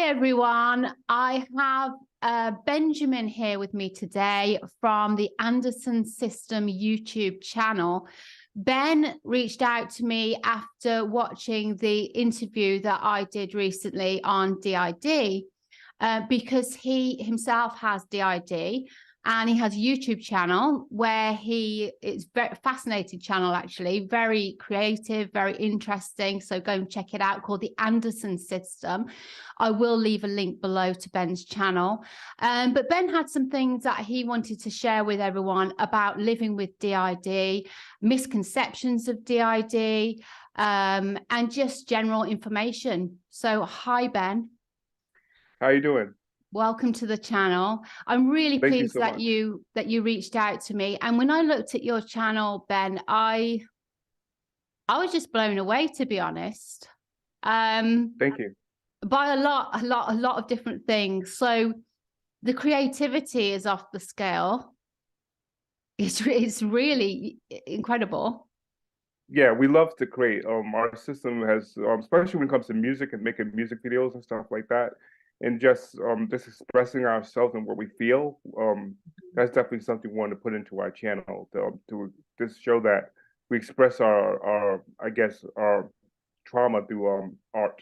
Hi, everyone. I have Benjamin here with me today from the Anderson System YouTube channel. Ben reached out to me after watching the interview that I did recently on DID because he himself has DID. And he has a YouTube channel where it's very fascinating channel, actually, very creative, very interesting. So go and check it out, called the Anderson System. I will leave a link below to Ben's channel. But Ben had some things that he wanted to share with everyone about living with DID, misconceptions of DID, and just general information. So hi, Ben. How you doing? Welcome to the channel. I'm really pleased that you reached out to me. And when I looked at your channel, Ben, I was just blown away, to be honest. Thank you. By a lot of different things. So the creativity is off the scale. It's really incredible. Yeah, we love to create. Our system has, especially when it comes to music and making music videos and stuff like that, and just expressing ourselves and what we feel. That's definitely something we want to put into our channel to just show that we express our trauma through art.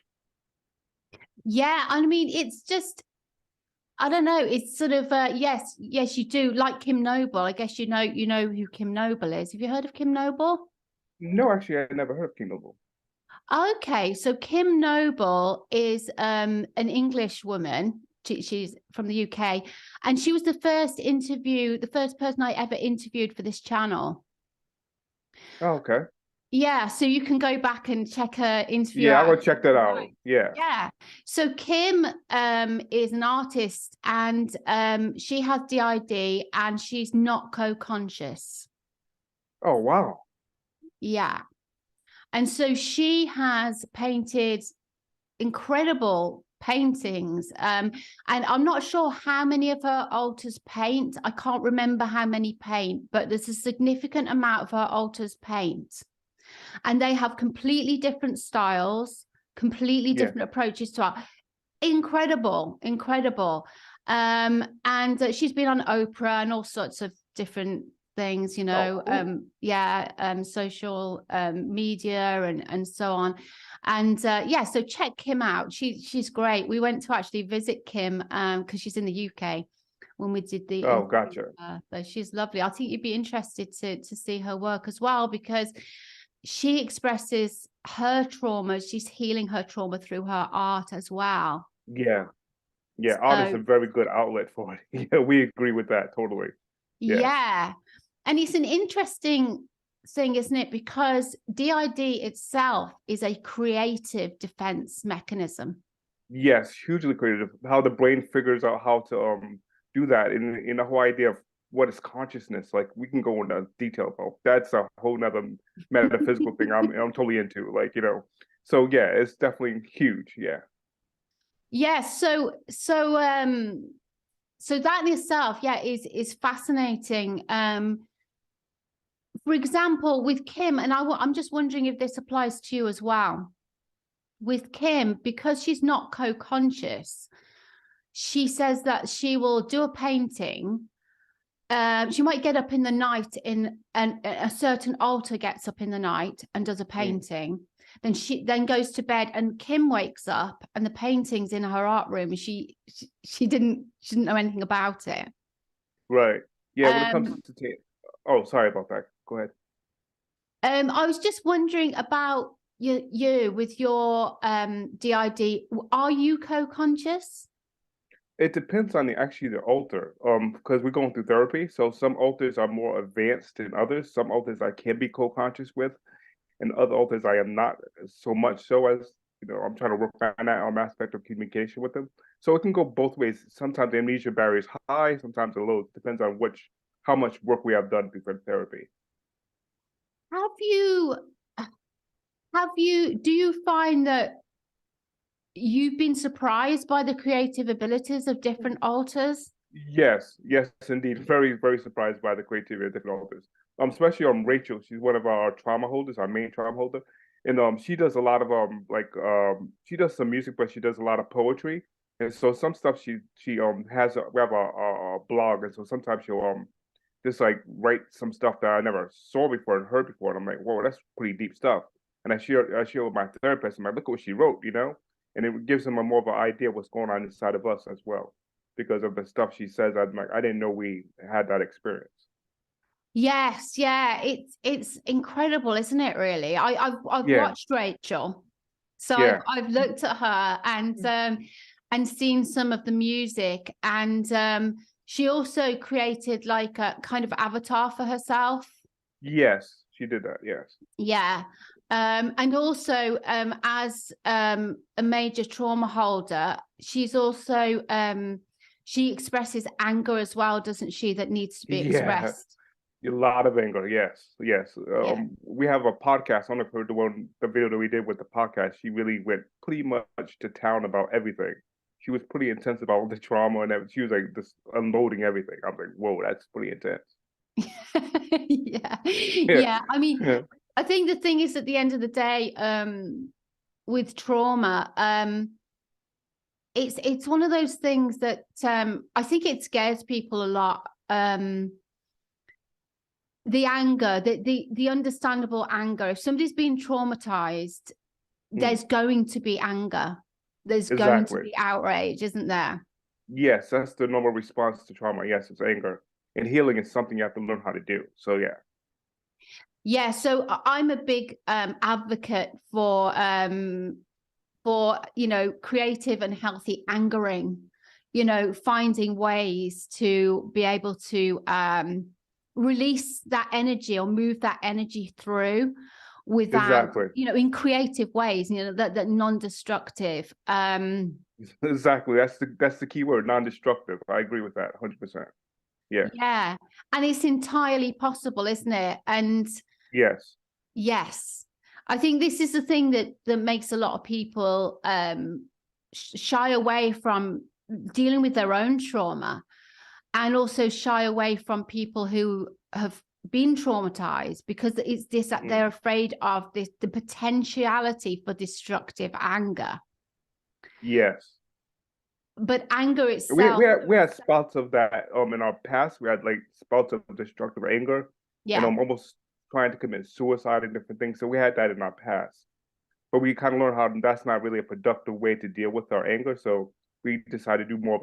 Yeah, I mean, it's just, I don't know. It's sort of yes, you do, like Kim Noble. I guess you know who Kim Noble is. Have you heard of Kim Noble? No, actually, I never heard of Kim Noble. Okay, so Kim Noble is an English woman. She's from the UK, and she was the first person I ever interviewed for this channel. Oh, okay. Yeah, so you can go back and check her interview. Yeah, I will check that out. Yeah. Yeah. So Kim is an artist, and she has DID, and she's not co-conscious. Oh, wow. Yeah. And so she has painted incredible paintings. And I'm not sure how many of her altars paint. I can't remember how many paint, but there's a significant amount of her altars paint. And they have completely different styles, completely different approaches to art. Incredible. And she's been on Oprah and all sorts of different things, you know. Oh, cool. Social media and so on. And yeah, so check Kim out. She's great. We went to actually visit Kim because she's in the UK when we did the Oh, gotcha. so she's lovely. I think you'd be interested to see her work as well, because she expresses her trauma. She's healing her trauma through her art as well. Yeah. Yeah, art is a very good outlet for it. Yeah, we agree with that totally. Yeah. And it's an interesting thing, isn't it? Because DID itself is a creative defense mechanism. Yes, hugely creative. How the brain figures out how to do that in the whole idea of what is consciousness. Like we can go into detail about that's a whole nother metaphysical thing I'm totally into. Like, you know. So yeah, it's definitely huge. Yeah. Yeah, so that in itself, yeah, is fascinating. For example, with Kim, and I'm just wondering if this applies to you as well. With Kim, because she's not co-conscious, she says that she will do a painting. She might get up in the night and a certain altar gets up in the night and does a painting. Then she goes to bed, and Kim wakes up and the painting's in her art room. She didn't know anything about it. Right. Yeah, when it comes to oh, sorry about that. Go ahead. I was just wondering about you with your DID. Are you co-conscious? It depends on the altar, because we're going through therapy. So some altars are more advanced than others. Some altars I can be co-conscious with, and other altars I am not so much so as, you know, I'm trying to work on that aspect of communication with them. So it can go both ways. Sometimes the amnesia barrier is high, sometimes a low. Depends on how much work we have done before therapy. Do you find that you've been surprised by the creative abilities of different altars? Yes, indeed. Very, very surprised by the creativity of different authors. Especially Rachel. She's one of our trauma holders, our main trauma holder, and she does a lot of she does some music, but she does a lot of poetry. And so some stuff she has we have a blog, and so sometimes she'll just like write some stuff that I never saw before and heard before, and I'm like, whoa, that's pretty deep stuff. And I share with my therapist. I'm like, look at what she wrote, and it gives them a more of an idea of what's going on inside of us as well, because of the stuff she says. I'm like, I didn't know we had that experience. Yes, yeah, it's incredible, isn't it? Really, I've Yeah, watched Rachel, so yeah, I've looked at her and seen some of the music, and she also created like a kind of avatar for herself. yes, she did that. Yes, Yeah. And also as a major trauma holder, she's also she expresses anger as well, doesn't she, that needs to be yeah, expressed. a lot of anger. Yes, yes. Yeah. We have a podcast. I don't know if you heard the video that we did with the podcast. She really went pretty much to town about everything. She was pretty intense about the trauma and everything. She was like just unloading everything. I'm like, whoa, that's pretty intense. Yeah. Yeah, Yeah. I mean, yeah, I think the thing is, at the end of the day, with trauma, it's one of those things that I think it scares people a lot. The anger, the understandable anger. If somebody's been traumatized, there's going to be anger. There's going to exactly. be outrage, isn't there? Yes, that's the normal response to trauma. Yes, it's anger, and healing is something you have to learn how to do. So yeah, Yeah. So I'm a big advocate for creative and healthy angering, finding ways to be able to release that energy or move that energy through without, exactly. in creative ways, that non-destructive. Exactly. That's the key word, non-destructive. I agree with that 100%. Yeah. Yeah. And it's entirely possible, isn't it? And Yes. yes, I think this is the thing that makes a lot of people shy away from dealing with their own trauma, and also shy away from people who have been traumatized, because it's this that they're afraid of the potentiality for destructive anger. Yes. But anger We itself, we had we had spouts of that in our past. We had like spouts of destructive anger and yeah. almost trying to commit suicide and different things. So we had that in our past. But we kind of learned how that's not really a productive way to deal with our anger. So we decided to do more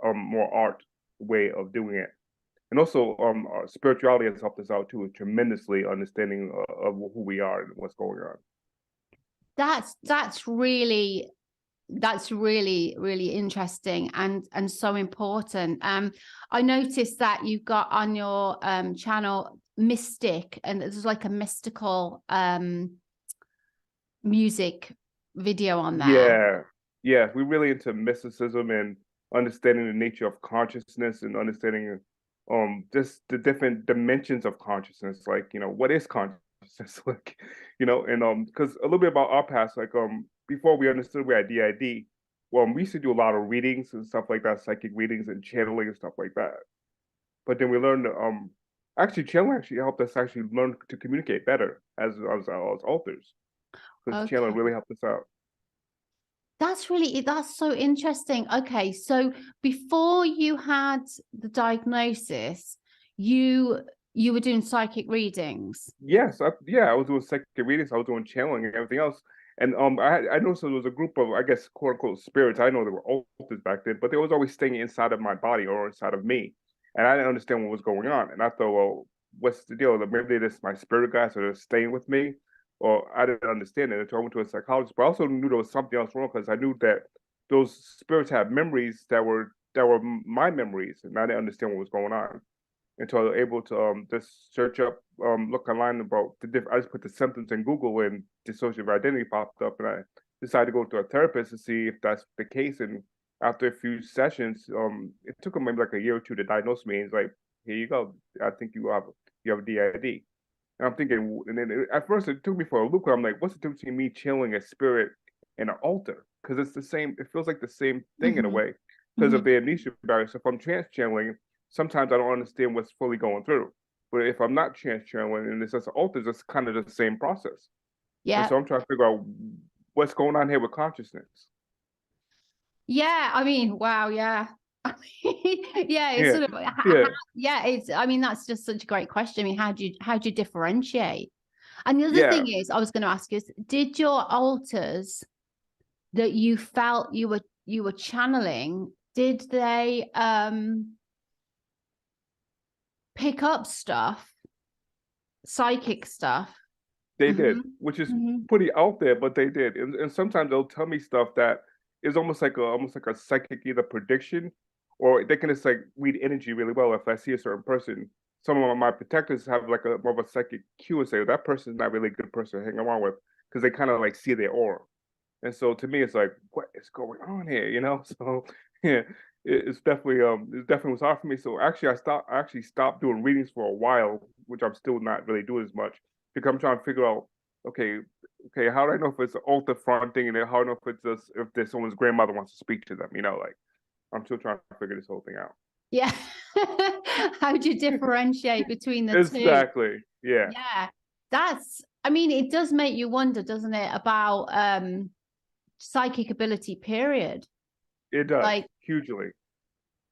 of more art way of doing it. And also, spirituality has helped us out too, tremendously understanding of who we are and what's going on. That's really really interesting and so important. I noticed that you got on your channel Mystic, and there's like a mystical music video on there. Yeah, yeah, we're really into mysticism and understanding the nature of consciousness and understanding just the different dimensions of consciousness. Like, what is consciousness? Like, and because a little bit about our past, like before we understood we had DID, well, we used to do a lot of readings and stuff like that, psychic readings and channeling and stuff like that. But then we learned actually channeling actually helped us actually learn to communicate better as authors, because channeling Okay. really helped us out. That's so interesting. Okay, so before you had the diagnosis, you were doing psychic readings. Yes, I was doing psychic readings, I was doing channeling and everything else. And I noticed there was a group of, I guess, quote unquote spirits. I know they were alters back then, but they was always staying inside of my body or inside of me. And I didn't understand what was going on. And I thought, well, what's the deal? Maybe they're just my spirit guides, so they're staying with me. Or I didn't understand it until I went to a psychologist. But I also knew there was something else wrong, because I knew that those spirits had memories that were my memories, and I didn't understand what was going on until I was able to just search up, look online about the different. I just put the symptoms in Google, and dissociative identity popped up, and I decided to go to a therapist to see if that's the case. And after a few sessions, it took him maybe like a year or two to diagnose me. And he's like, "Here you go. I think you have DID." And I'm thinking, and then at first it took me for a loop. I'm like, "What's the difference between me chilling a spirit and an altar?" Because it's the same. It feels like the same thing in a Mhm, way because of mhm. the amnesia barrier. So if I'm trance channeling, sometimes I don't understand what's fully going through. But if I'm not trance channeling and it's just alters, it's kind of the same process. And Yeah. so I'm trying to figure out what's going on here with consciousness. Yeah, I mean, wow, yeah. Yeah, it's Yeah, sort of yeah, yeah, it's I mean, that's just such a great question. I mean, how do you differentiate? And the other yeah. thing is, I was going to ask you is, did your altars that you felt you were channeling, did they pick up stuff, psychic stuff? They did, Hmm. which is Hmm. pretty out there, but they did. And sometimes they'll tell me stuff that is almost like a psychic either prediction, or they can just like read energy really well. If I see a certain person, some of my protectors have like a more of a psychic cue and say that person's not really a good person to hang around with because they kind of like see their aura. And so to me, it's like, what is going on here? You know? So yeah, it definitely was hard for me. So actually, I actually stopped doing readings for a while, which I'm still not really doing as much because I'm trying to figure out, okay, okay, how do I know if it's an altar fronting, and then how do I know if it's just if there's someone's grandmother wants to speak to them? You know, like I'm still trying to figure this whole thing out. Yeah. How do you differentiate between the two? Exactly. Yeah, Yeah. I mean, it does make you wonder, doesn't it, about psychic ability, period. it does Like, hugely.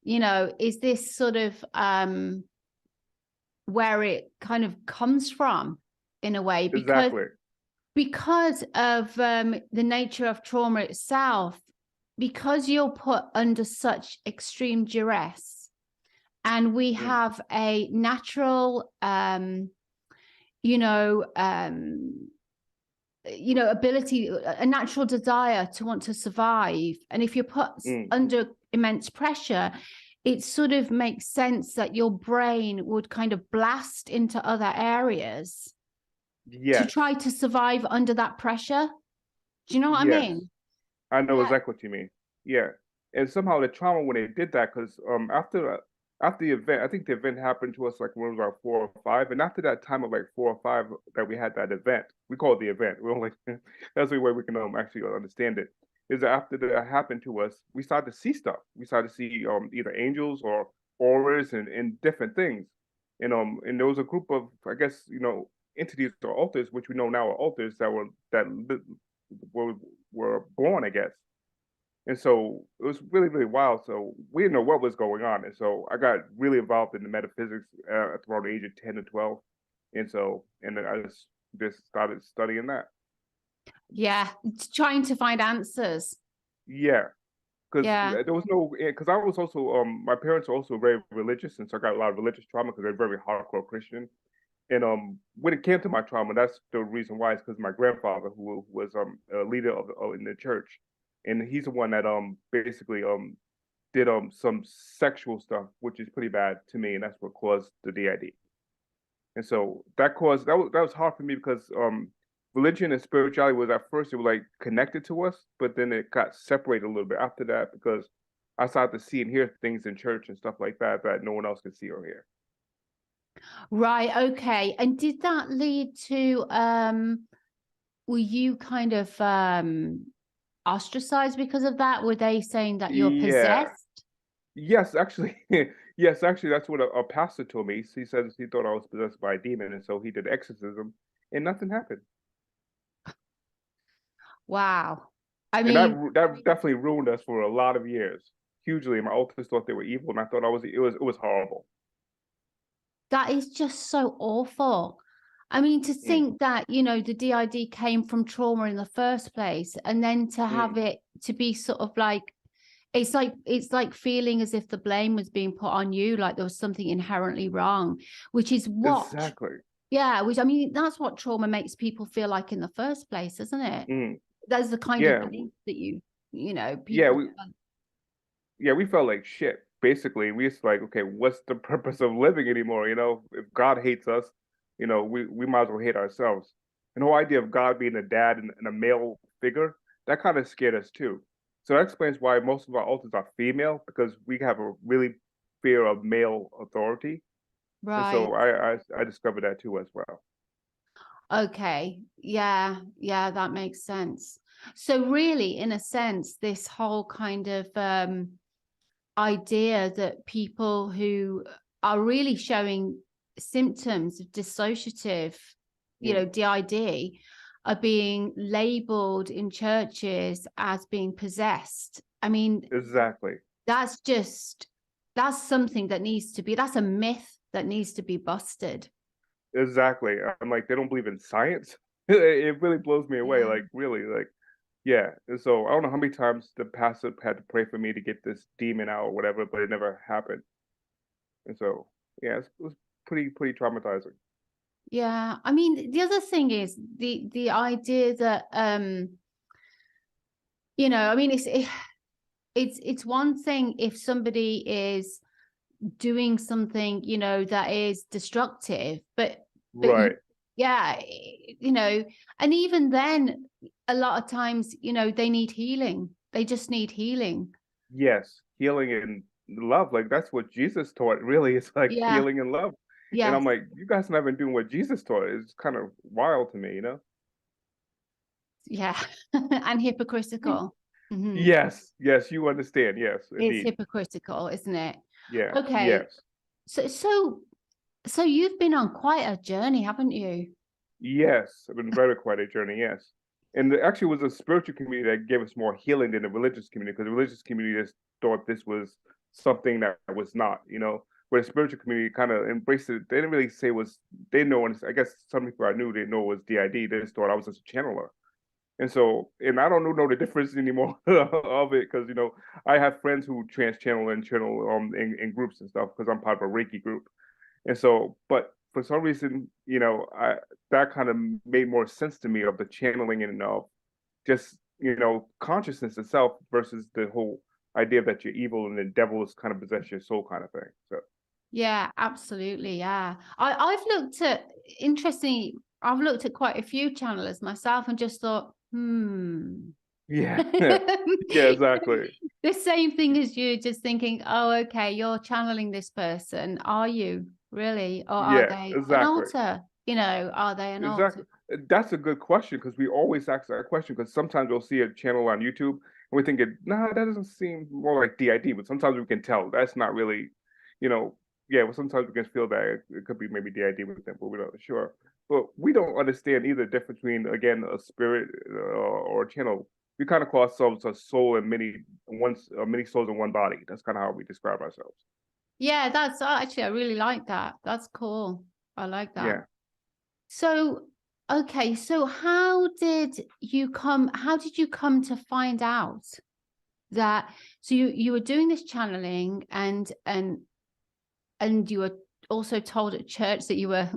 is this sort of where it kind of comes from in a way? Exactly. Because of the nature of trauma itself, because you're put under such extreme duress, and we Mm. have a natural you know um ability, a natural desire to want to survive, and if you're put Mm. under immense pressure, it sort of makes sense that your brain would kind of blast into other areas to Yes. try to survive under that pressure. Do you know what I Yes. mean? I know Yeah. exactly what you mean. Yeah, and somehow the trauma when they did that, because after the event, I think the event happened to us like when we were about 4 or 5, and after that time of like 4 or 5 that we had that event, we call it the event. We only that's the way we can actually understand it. Is that after that happened to us, we started to see stuff. We started to see either angels or auras and different things, and there was a group of I guess entities or altars, which we know now are altars were were born, I guess. And so it was really, really wild. So we didn't know what was going on. And so I got really involved in the metaphysics at around the age of 10 to 12. And then I just started studying that. Yeah, trying to find answers. Yeah. Because Yeah. there was no, because I was also, my parents are also very religious. And so I got a lot of religious trauma because they're very hardcore Christian. And when it came to my trauma, that's the reason why. It's because my grandfather, who was a leader in the church, and he's the one that basically did some sexual stuff, which is pretty bad to me, and that's what caused the DID. And so that was hard for me because religion and spirituality was at first it was like connected to us, but then it got separated a little bit after that because I started to see and hear things in church and stuff like that that no one else could see or hear. Right. Okay. And did that lead to were you kind of ostracized because of that? Were they saying that you're Yeah. possessed? Yes, actually, yes, actually, that's what a pastor told me. He says he thought I was possessed by a demon, and so he did exorcism, and nothing happened. Wow. I And mean, that definitely ruined us for a lot of years, hugely. My ultimates thought they were evil, and I thought I was. It was horrible. that is just so awful. I mean, to Mm, think that, the DID came from trauma in the first place, and then to have mm, it to be sort of like it's like feeling as if the blame was being put on you, like there was something inherently wrong, which is what, exactly. yeah, which I mean, that's what trauma makes people feel like in the first place, isn't it? Mm, That's the kind of yeah, belief that yeah, people. we felt like shit. Basically, we just like, okay, what's the purpose of living anymore? If God hates us, we might as well hate ourselves. And the whole idea of God being a dad and a male figure, that kind of scared us too. So that explains why most of our altars are female because we have a really fear of male authority. And Right. so I discovered that too as well. Okay. Yeah. Yeah, that makes sense. So really, in a sense, this whole kind of idea that people who are really showing symptoms of dissociative, Mm, DID, are being labeled in churches as being possessed. I mean, Exactly. that's something that needs to be, that's a myth that needs to be busted. Exactly. I'm like, they don't believe in science. It really blows me away. Yeah. Like, really, like, yeah. And so I don't know how many times the pastor had to pray for me to get this demon out or whatever, but it never happened. And so, yeah, it was pretty traumatizing. Yeah. I mean, the other thing is the idea that I mean, it's one thing if somebody is doing something, that is destructive, but Right. yeah, and even then, a lot of times, they need healing. They just need healing. Yes. Healing and love. Like, that's what Jesus taught, really. It's like Yeah. healing and love. And Yes. I'm like, you guys not been doing what Jesus taught. It's kind of wild to me, you know? Yeah. And hypocritical. Mhm. Yes. Yes. You understand. Yes, It's indeed. hypocritical, isn't it? Yeah. Okay. Yes. So you've been on quite a journey, haven't you? Yes, it's been very quite a journey, yes. And it actually was a spiritual community that gave us more healing than the religious community, because the religious community just thought this was something that was not, where the spiritual community kind of embraced it. They didn't really say it was, they know, and I guess some people I knew didn't know it was DID. They just thought I was just a channeler. And so, and I don't know the difference anymore of it, because, I have friends who trans channel and channel in groups and stuff, because I'm part of a Reiki group. And so, but for some reason, I that kind of made more sense to me of the channeling and of just, consciousness itself versus the whole idea that you're evil and the devil is kind of possess your soul kind of thing. So Yeah, absolutely. Yeah. Interestingly, I've looked at quite a few channelers myself and just thought, yeah, yeah, exactly. the same thing as you, just thinking, oh, okay, you're channeling this person. Are you really? Or are Yeah, they an exactly. altar? Are they an Exactly. altar? That's a good question, because we always ask that question, because sometimes we'll see a channel on YouTube and we're thinking, nah, that doesn't seem more like DID, but sometimes we can tell that's not really, you know, yeah, well, sometimes we can feel that it could be maybe DID with them, but we're not sure. But we don't understand either the difference between, again, a spirit or a channel. We kind of call ourselves a soul and many souls in one body. That's kind of how we describe ourselves. Yeah, that's actually, I really like that. That's cool. I like that. Yeah. So, okay, so how did you come to find out that, so you were doing this channeling and you were also told at church that you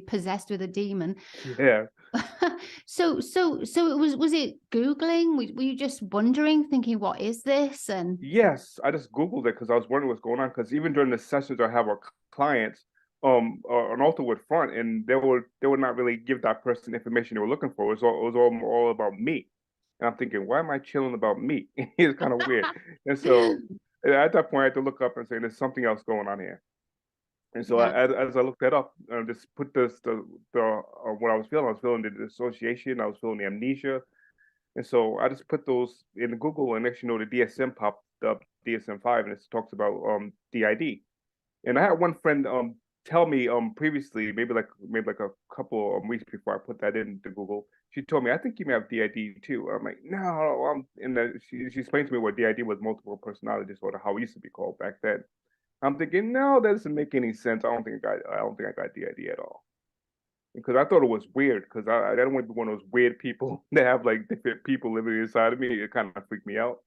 possessed with a demon. Yeah. So was it Googling? Were you just wondering, thinking, what is this? And Yes, I just Googled it because I was wondering what's going on. Because even during the sessions I have with clients, an altar would front, and they would not really give that person information they were looking for. It was all about me, and I'm thinking, why am I chilling about me? It's kind of weird. And so at that point, I had to look up and say, there's something else going on here. And so yeah, as I looked that up, just put the what I was feeling the dissociation, I was feeling the amnesia, and so I just put those in Google, and next you know, the DSM popped up, DSM-5, and it talks about DID. And I had one friend tell me previously, maybe like a couple of weeks before I put that into Google, she told me, I think you may have DID too. I'm like, no, she explained to me what DID was, multiple personality disorder, how it used to be called back then. I'm thinking, no, that doesn't make any sense. I don't think I got DID at all, because I thought it was weird, because I don't want to be one of those weird people that have like different people living inside of me. It kind of freaked me out,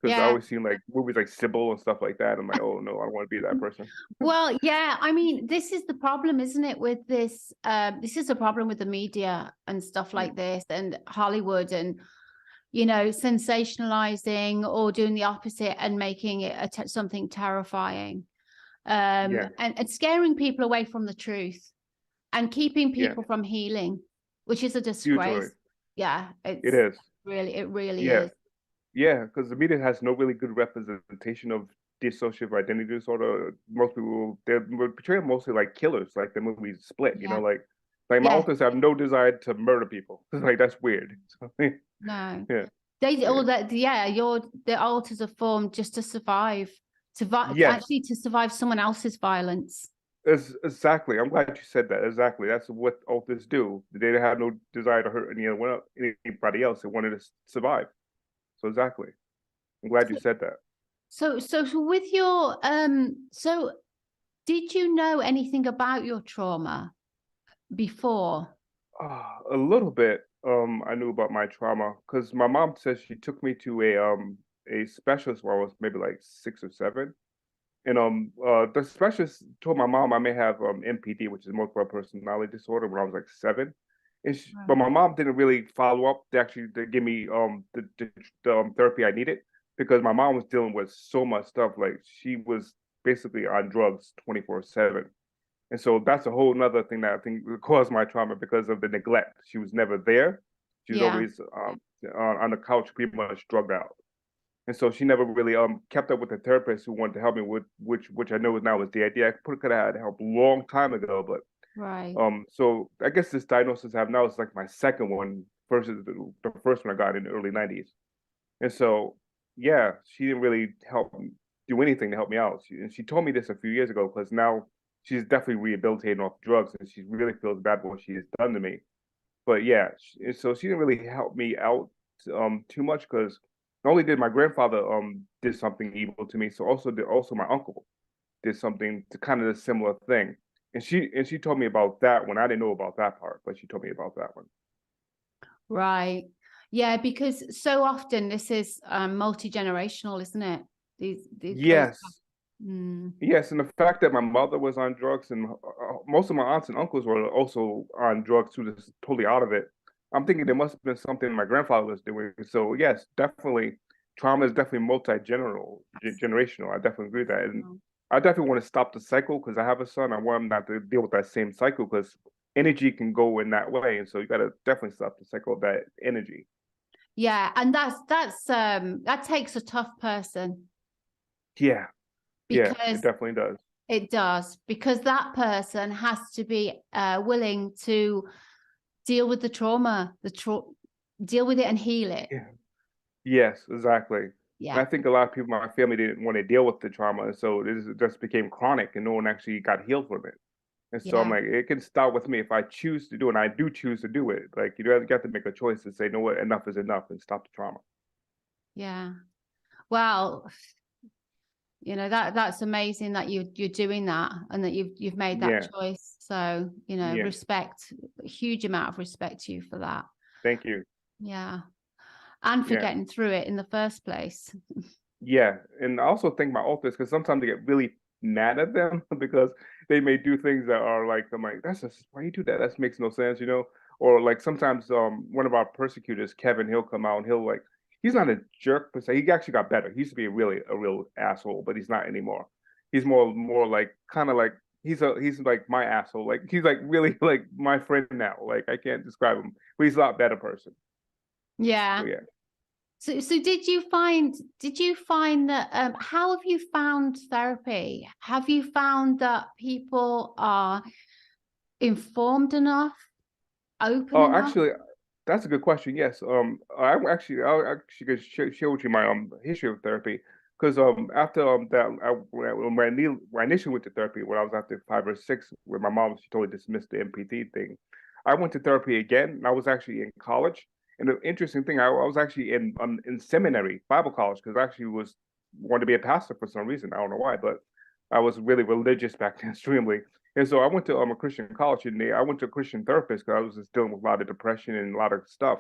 because I yeah. always seen like movies like Sybil and stuff like that. I'm like, oh no, I don't want to be that person. Well, yeah, I mean, this is the problem, isn't it, with this? This is a problem with the media and stuff Yeah, like this, and Hollywood, and sensationalizing or doing the opposite and making it something terrifying, yeah, and scaring people away from the truth and keeping yeah. people from healing, which is a Usually, disgrace. Yeah, it is. it really Yeah, is. yeah, because the media has no really good representation of dissociative identity disorder. Most people they're portraying mostly like killers, like the movie Split. Yeah, Like my yeah, authors have no desire to murder people. Like that's weird. So, no. yeah, They yeah. all that, yeah, the altars are formed just to survive, Yes. actually to survive someone else's violence. Exactly. I'm glad you said that. Exactly. That's what authors do. They had no desire to hurt anybody else. They wanted to survive. So exactly. I'm glad you said that. So with your so did you know anything about your trauma before? A little bit. I knew about my trauma because my mom says she took me to a specialist when I was maybe like 6 or 7. And the specialist told my mom I may have MPD, which is multiple personality disorder, when I was like 7. But Right. my mom didn't really follow up to give me the therapy I needed because my mom was dealing with so much stuff. Like she was basically on drugs 24/7. And so that's a whole nother thing that I think caused my trauma because of the neglect. She was never there. She was Yeah. always on the couch, pretty much drugged out. And so she never really kept up with the therapist who wanted to help me with which I know now is DID. Could have had help a long time ago, but Right. so I guess this diagnosis I have now is like my second one versus the first one I got in the early 90s. And so yeah, she didn't really help do anything to help me out. And she told me this a few years ago because now she's definitely rehabilitating off drugs and she really feels bad for what she has done to me. But yeah, so she didn't really help me out too much because not only did my grandfather did something evil to me, so also my uncle did something to kind of a similar thing. And she told me about that one. I didn't know about that part, but she told me about that one. Right. Yeah, because so often this is multi-generational, isn't it? These goes back. Yes. Mm, Yes, and the fact that my mother was on drugs and most of my aunts and uncles were also on drugs too, just totally out of it. I'm thinking there must have been something my grandfather was doing. So yes, definitely, trauma is definitely generational. I definitely agree with that, and no. I definitely want to stop the cycle because I have a son. I want him not to deal with that same cycle because energy can go in that way, and so you got to definitely stop the cycle of that energy. Yeah, and that takes a tough person Yeah, yeah, it because definitely does. it does, because that person has to be willing to deal with the trauma, deal with it and heal it. Yeah. Yes, exactly. And Yeah. I think a lot of people in my family didn't want to deal with the trauma, and so just became chronic, and no one actually got healed from it. And so I'm Yeah. like, it can start with me if I choose to do it, and I do choose to do it. Like you got to make a choice to say, no, what, enough is enough, and stop the trauma. Yeah. Well, that's amazing that you're doing that and that you've made that Yeah, choice. So, yeah. respect, a huge amount of respect to you for that. Thank you. Yeah. And for Yeah, getting through it in the first place. yeah. And I also think my authors, because sometimes I get really mad at them because they may do things that are like, I'm like, that's just why you do that? That makes no sense. Or like sometimes one of our persecutors, Kevin, he'll come out and he'll like he's not a jerk per se. He actually got better. He used to be a real asshole, but he's not anymore. He's more like kind of like he's like my asshole. Like he's like really like my friend now. Like I can't describe him, but he's a lot better person. So Yeah. yeah. So did you find that how have you found therapy? Have you found that people are informed enough, open Oh, enough? actually, that's a good question. Yes. I'll actually could share with you my history of therapy because after that when I initially went to therapy when I was after 5 or 6 with my mom, she totally dismissed the MPT thing. I went to therapy again, and I was actually in college. And the interesting thing, I was actually in seminary, Bible college, because I actually was wanted to be a pastor for some reason. I don't know why, but I was really religious back then, extremely. And so I went to a Christian college, and I went to a Christian therapist because I was just dealing with a lot of depression and a lot of stuff.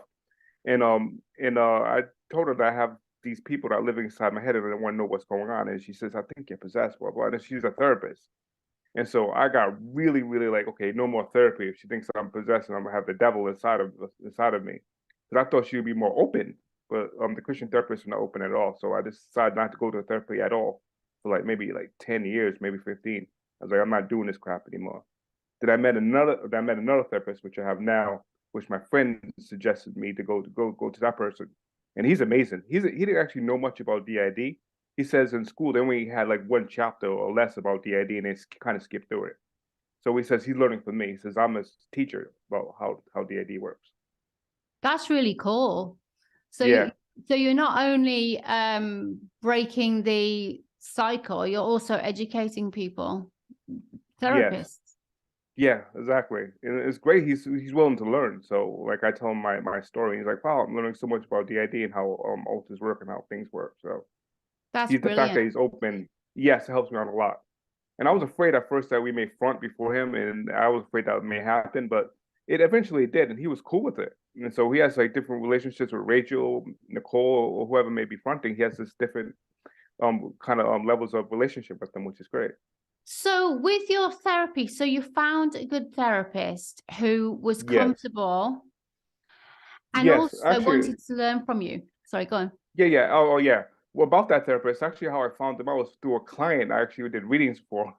And I told her that I have these people that are living inside my head and I want to know what's going on. And she says, I think you're possessed, blah blah. And she's a therapist. And so I got really, really like, okay, no more therapy. If she thinks I'm possessed and I'm gonna have the devil inside of me. Because I thought she would be more open, but the Christian therapist was not open at all. So I just decided not to go to therapy at all for like maybe like 10 years, maybe 15. I was like, I'm not doing this crap anymore. Then I met another therapist, which I have now, which my friend suggested me to go to that person, and he's amazing. He didn't actually know much about DID. He says in school they only had like one chapter or less about DID, and they kind of skipped through it. So he says he's learning from me. He says I'm a teacher about how DID works. That's really cool. So Yeah, so you're not only breaking the cycle, you're also educating people, yes, therapists. Yeah, exactly. And it's great. He's willing to learn. So like I tell him my story. He's like, wow, I'm learning so much about DID and how alters work and how things work. So That's he's the fact that brilliant. he's open. Yes, it helps me out a lot. And I was afraid at first that we may front before him, and I was afraid that may happen, but it eventually did, and he was cool with it. And so he has like different relationships with Rachel, Nicole, or whoever may be fronting. He has this different kind of levels of relationship with them, which is great. So with your therapy, so you found a good therapist who was Yes. comfortable and Yes. also Actually, wanted to learn from you. Sorry, go on. yeah, yeah. Oh, yeah. Well, about that therapist, actually, how I found them out was through a client I actually did readings for.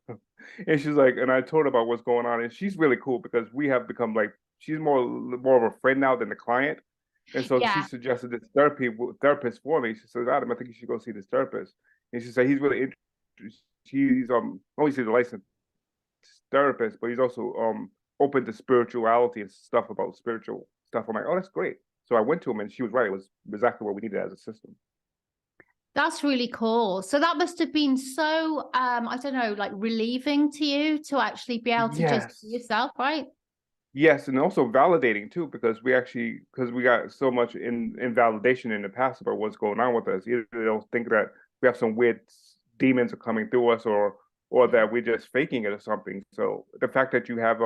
And she's like, and I told her about what's going on, and she's really cool because we have become like, she's more of a friend now than the client. And so she Yeah, suggested this therapist for me. She said, Adam, I think you should go see this therapist. And she said he's really interested. He's obviously a licensed therapist, but he's also open to spirituality and stuff about spiritual stuff. I'm like, oh, that's great. So I went to him, and she was right. It was exactly what we needed as a system. that's really cool. So that must have been so, I don't know, like relieving to you to actually be able to just be Yes. yourself, right? Yes, and also validating too, because we got so much in validation in the past about what's going on with us. Either they'll think that we have some weird demons are coming through us, or Yeah. that we're just faking it or something. So the fact that you have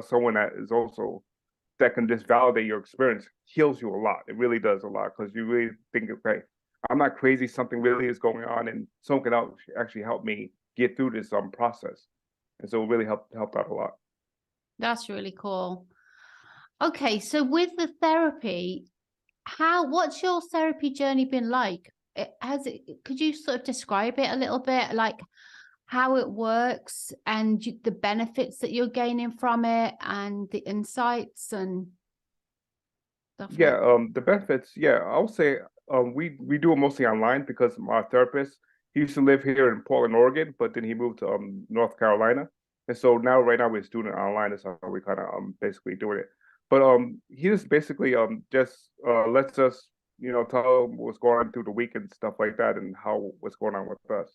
someone that is also that can just validate your experience heals you a lot. It really does a lot because you really think, okay, I'm not crazy. Something really is going on, and someone can actually help me get through this process. And so it really helped out a lot. That's really cool. Okay, so with the therapy, what's your therapy journey been like? Could you sort of describe it a little bit, like how it works and the benefits that you're gaining from it and the insights and stuff like Yeah, the benefits, yeah, I'll say we do it mostly online because our therapist, he used to live here in Portland, Oregon, but then he moved to North Carolina. And so now right now we're doing it online. That's how we kind of basically doing it. But he just basically just lets us, tell him what's going on through the week and stuff like that and how what's going on with us.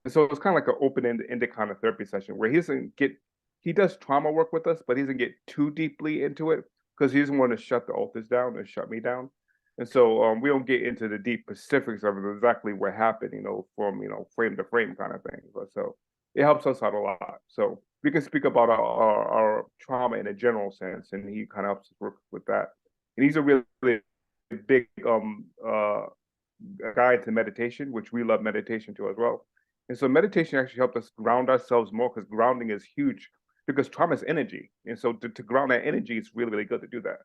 And so it's kind of like an open-ended kind of therapy session where he does trauma work with us, but he doesn't get too deeply into it because he doesn't want to shut the authors down and shut me down. And so we don't get into the deep specifics of exactly what happened, from, frame to frame kind of thing. But so it helps us out a lot. So we can speak about our trauma in a general sense, and he kind of helps us work with that. And he's a really big guide to meditation, which we love meditation too as well. And so meditation actually helped us ground ourselves more because grounding is huge because trauma is energy. And so to ground that energy, it's really, really good to do that.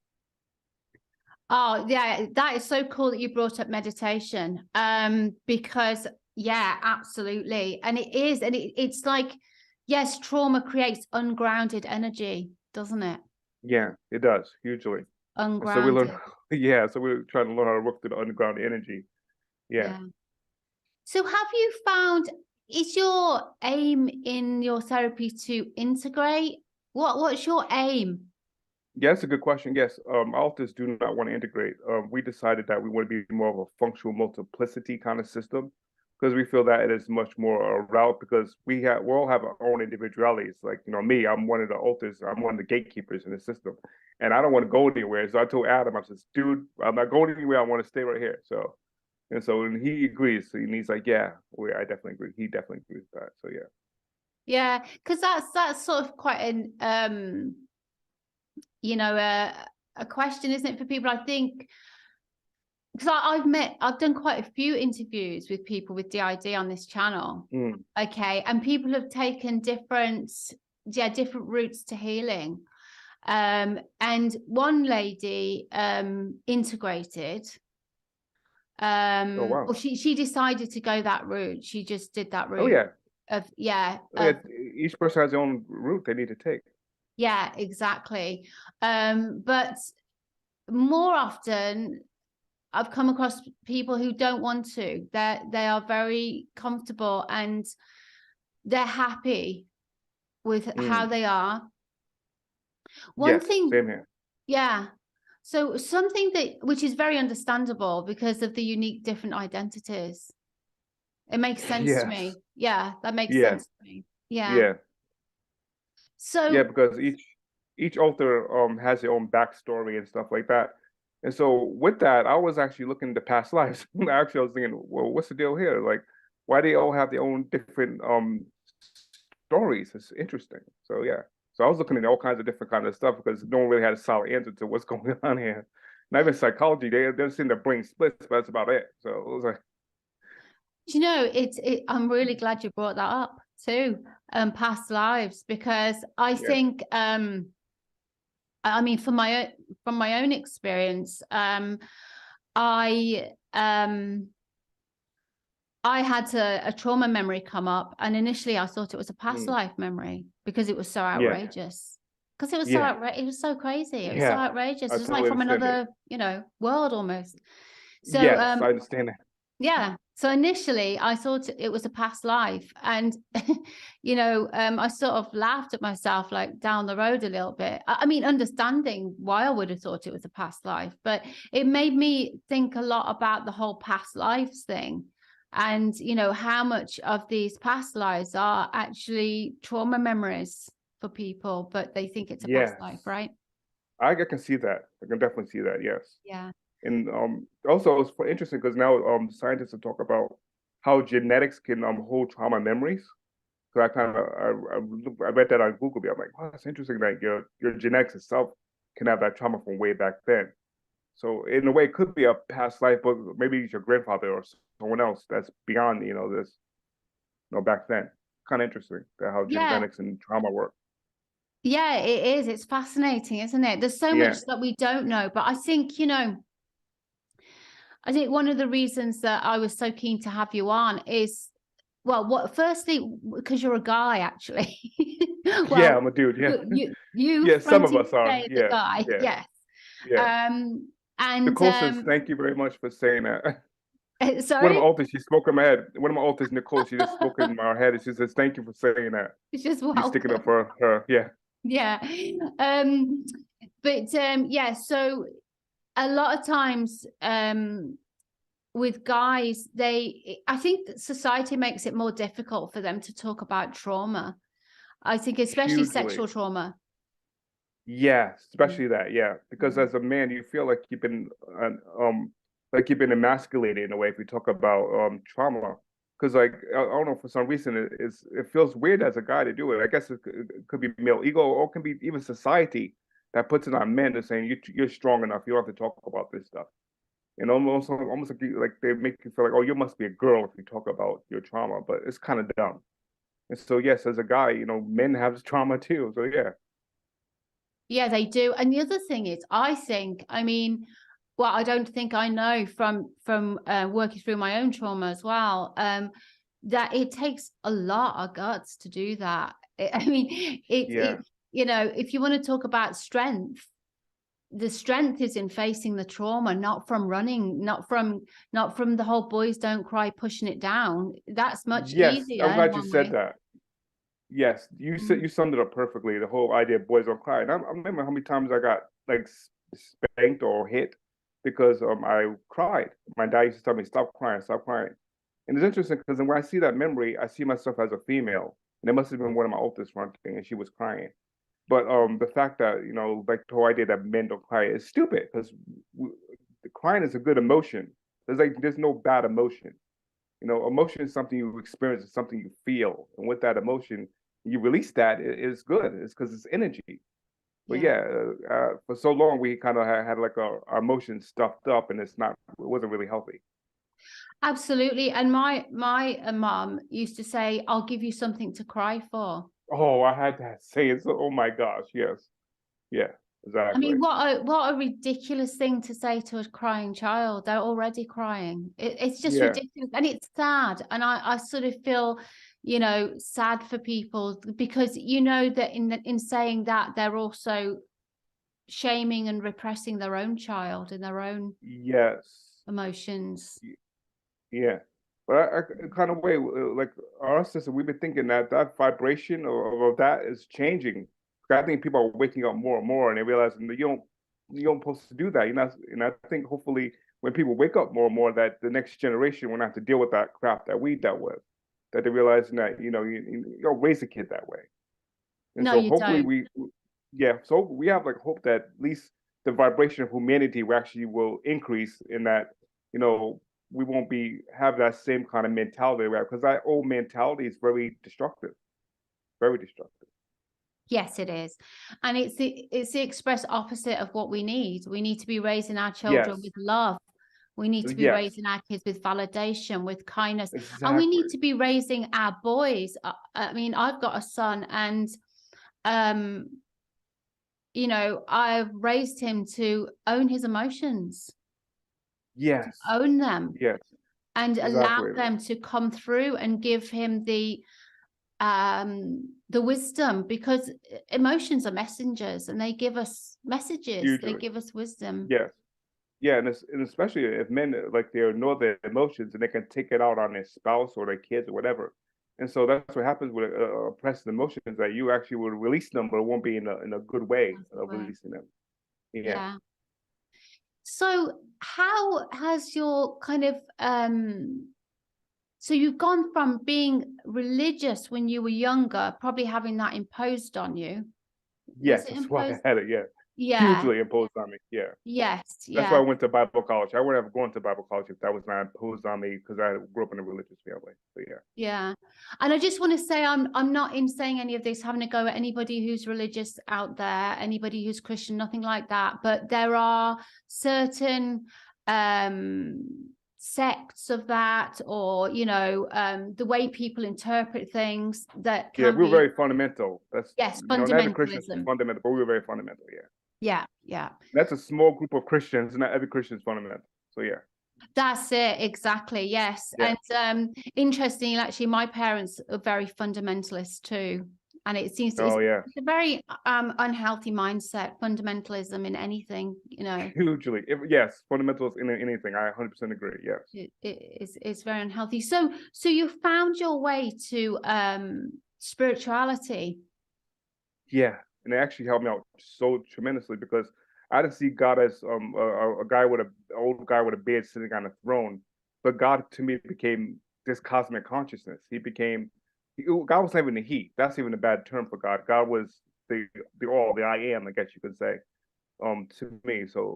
Oh, yeah, that is so cool that you brought up meditation. Because yeah, absolutely. And it is, and it's like, yes, trauma creates ungrounded energy, doesn't it? Yeah, it does hugely. And so we learn, Ungrounded. yeah, so we're trying to learn how to work through the underground energy. Yeah. Yeah. So have you found, is your aim in your therapy to integrate? What's your aim? Yeah, that's a good question. Yes, authors do not want to integrate. We decided that we want to be more of a functional multiplicity kind of system because we feel that it is much more a route because we all have our own individualities. Like, me, I'm one of the authors, I'm one of the gatekeepers in the system, and I don't want to go anywhere. So I told Adam, I said, dude, I'm not going anywhere. I want to stay right here. And he agrees. And he's like, yeah, I definitely agree. He definitely agrees with that. So yeah. Yeah, because that's sort of quite an a question, isn't it, for people? I think because I've done quite a few interviews with people with DID on this channel. Mm. Okay, and people have taken different routes to healing. And one lady integrated. Oh wow. Or she decided to go that route. She just did that Oh route yeah. of Oh yeah. Each person has their own route they need to take. yeah, exactly. But more often I've come across people who don't want to. They are very comfortable and they're happy with how Mm. they are. One Yes. thing, Same here. yeah. So something which is very understandable because of the unique different identities. It makes sense to Yes. me. Yeah, that makes Yeah. sense to me. Yeah. Yeah. Yeah, So because each author has their own backstory and stuff like that. And so with that, I was actually looking into past lives. Actually, I was thinking, well, what's the deal here? Like, why they all have their own different stories? It's interesting. So yeah. So I was looking at all kinds of different kind of stuff because no one really had a solid answer to what's going on here. Not even psychology, they're seeing their brain splits, but that's about it. So it was like, you know, I'm really glad you brought that up too, past lives, because I yeah, think, I mean, from my own experience, I I had a trauma memory come up, and initially I thought it was a past mm, life memory because it was so yeah, outrageous. Because it was so yeah, outrageous, it was so crazy, it was so yeah. outrageous. I It was like totally from understand it. another, world almost. So Yes, I understand that. yeah. So initially I thought it was a past life, and I sort of laughed at myself like down the road a little bit. I mean, understanding why I would have thought it was a past life, but it made me think a lot about the whole past lives thing, and how much of these past lives are actually trauma memories for people, but they think it's a past Yes, life, right? I can see that. I can definitely see that. Yes. Yeah. And also it's interesting because now scientists are talk about how genetics can hold trauma memories. So I read that on Google. I'm like, wow, that's interesting that your genetics itself can have that trauma from way back then. So in a way, it could be a past life, but maybe it's your grandfather or someone else that's beyond this back then. Kind of interesting that how Yeah. genetics and trauma work. Yeah, it is. It's fascinating, isn't it? There's so Yeah, much that we don't know, but I think one of the reasons that I was so keen to have you on is, well, firstly, because you're a guy, actually. yeah, Well, I'm a dude. Yeah, you yeah. Some of fronting us are. today as a Yeah, guy, yeah, yes. yeah. And Nicole says, "Thank you very much for saying that." One of my sorry, authors, she spoke in my head. One of my authors, Nicole, she just spoke in my head, and she says, "Thank you for saying that." it's just She's sticking up welcome. for her. Yeah, Yeah. But yeah, so a lot of times, with guys, I think that society makes it more difficult for them to talk about trauma. I think especially hugely. sexual trauma. Yes, Mm. especially that. Yeah, because Mm. as a man, you feel like you've been emasculated in a way if we talk about trauma. Because I don't know, for some reason it feels weird as a guy to do it. I guess it could be male ego, or it can be even society that puts it on men to saying you're strong enough. You don't have to talk about this stuff. And almost like they make you feel like, oh, you must be a girl if you talk about your trauma, but it's kind of dumb. And so yes, as a guy, men have trauma too. So yeah, Yeah, they do. And the other thing is, I think, I mean, well, I don't think I know from working through my own trauma as well, that it takes a lot of guts to do that. I mean, yeah, if you want to talk about strength, the strength is in facing the trauma, not from running, not from the whole boys don't cry, pushing it down. That's much yes. easier I'm in glad you one said way. that. Yes, Mm. you summed it up perfectly. The whole idea of boys don't cry. And I remember how many times I got like spanked or hit because I cried. My dad used to tell me, "Stop crying, stop crying." And it's interesting because when I see that memory, I see myself as a female, and it must have been one of my oldest fronting, and she was crying. But the fact that like the whole idea that men don't cry is stupid because crying is a good emotion. There's no bad emotion. Emotion is something you experience, it's something you feel, and with that emotion, you release that. It's good. It's because it's energy. But Yeah. yeah, for so long we kind of had like our emotions stuffed up, and it wasn't really healthy. Absolutely. And my mom used to say, "I'll give you something to cry for." Oh, I had that saying. So, oh my gosh, yes, yeah, I exactly. mean, what a ridiculous thing to say to a crying child. They're already crying. It's just Yeah, ridiculous, and it's sad. And I sort of feel, sad for people, because that in saying that, they're also shaming and repressing their own child and their own yes, emotions. yeah. But kind of way, like our system, we've been thinking that that vibration of that is changing. I think people are waking up more and more, and they realize that you don't supposed to do that. And I think hopefully when people wake up more and more, that the next generation will not have to deal with that crap that we dealt with. That they realize that you don't raise a kid that way. And No, so you hopefully don't. so we have like hope that at least the vibration of humanity will actually will increase in that, you know, we won't have that same kind of mentality, right? Because that old mentality is very destructive, very destructive. Yes, it is. And it's the express opposite of what we need. We need to be raising our children Yes, with love. We need to be yes, raising our kids with validation, with kindness. And we need exactly. to be raising our boys. I mean, I've got a son, and um, you know, I've raised him to own his emotions, to Yes, own them, yes, and allow exactly. them to come through and give him the wisdom, because emotions are messengers and they give us messages, they Usually, give us wisdom. yes. Yeah, and especially if men like they ignore their emotions and they can take it out on their spouse or their kids or whatever. And so that's what happens with oppressed emotions, that you actually will release them, but it won't be in a good way of releasing them. Yeah. Yeah. So how has your kind of so you've gone from being religious when you were younger, probably having that imposed on you. Was Yes, it that's why imposed? I had it. Yeah. Yeah. Hugely imposed on me. Yeah. Yes. That's why I Yeah. went to Bible college. I wouldn't have gone to Bible college if that was not imposed on me because I grew up in a religious family. So yeah. Yeah. And I just want to say I'm not in saying any of this having to go at anybody who's religious out there, anybody who's Christian, nothing like that. But there are certain sects of that, or you know, the way people interpret things that Yeah, can we were be, very fundamental. That's, yes, not every Christian is fundamentalism. fundamental, but we were very fundamental. Yeah. Yeah, yeah. That's a small group of Christians. Not every Christian is fundamental. So yeah. That's it, exactly. Yes. Yeah. And interestingly, actually, my parents are very fundamentalist too. And it seems it's Oh yeah. a very unhealthy mindset, fundamentalism in anything, you know, Hugely. Yes, fundamentals in anything. I 100% agree. Yes. it's very unhealthy. So you found your way to spirituality. Yeah, and it actually helped me out so tremendously because I didn't see God as a guy with a old guy with a beard sitting on a throne, but God to me became this cosmic consciousness. God was not even the He. That's even a bad term for God. God was the all, the I am, I guess you could say, to me. So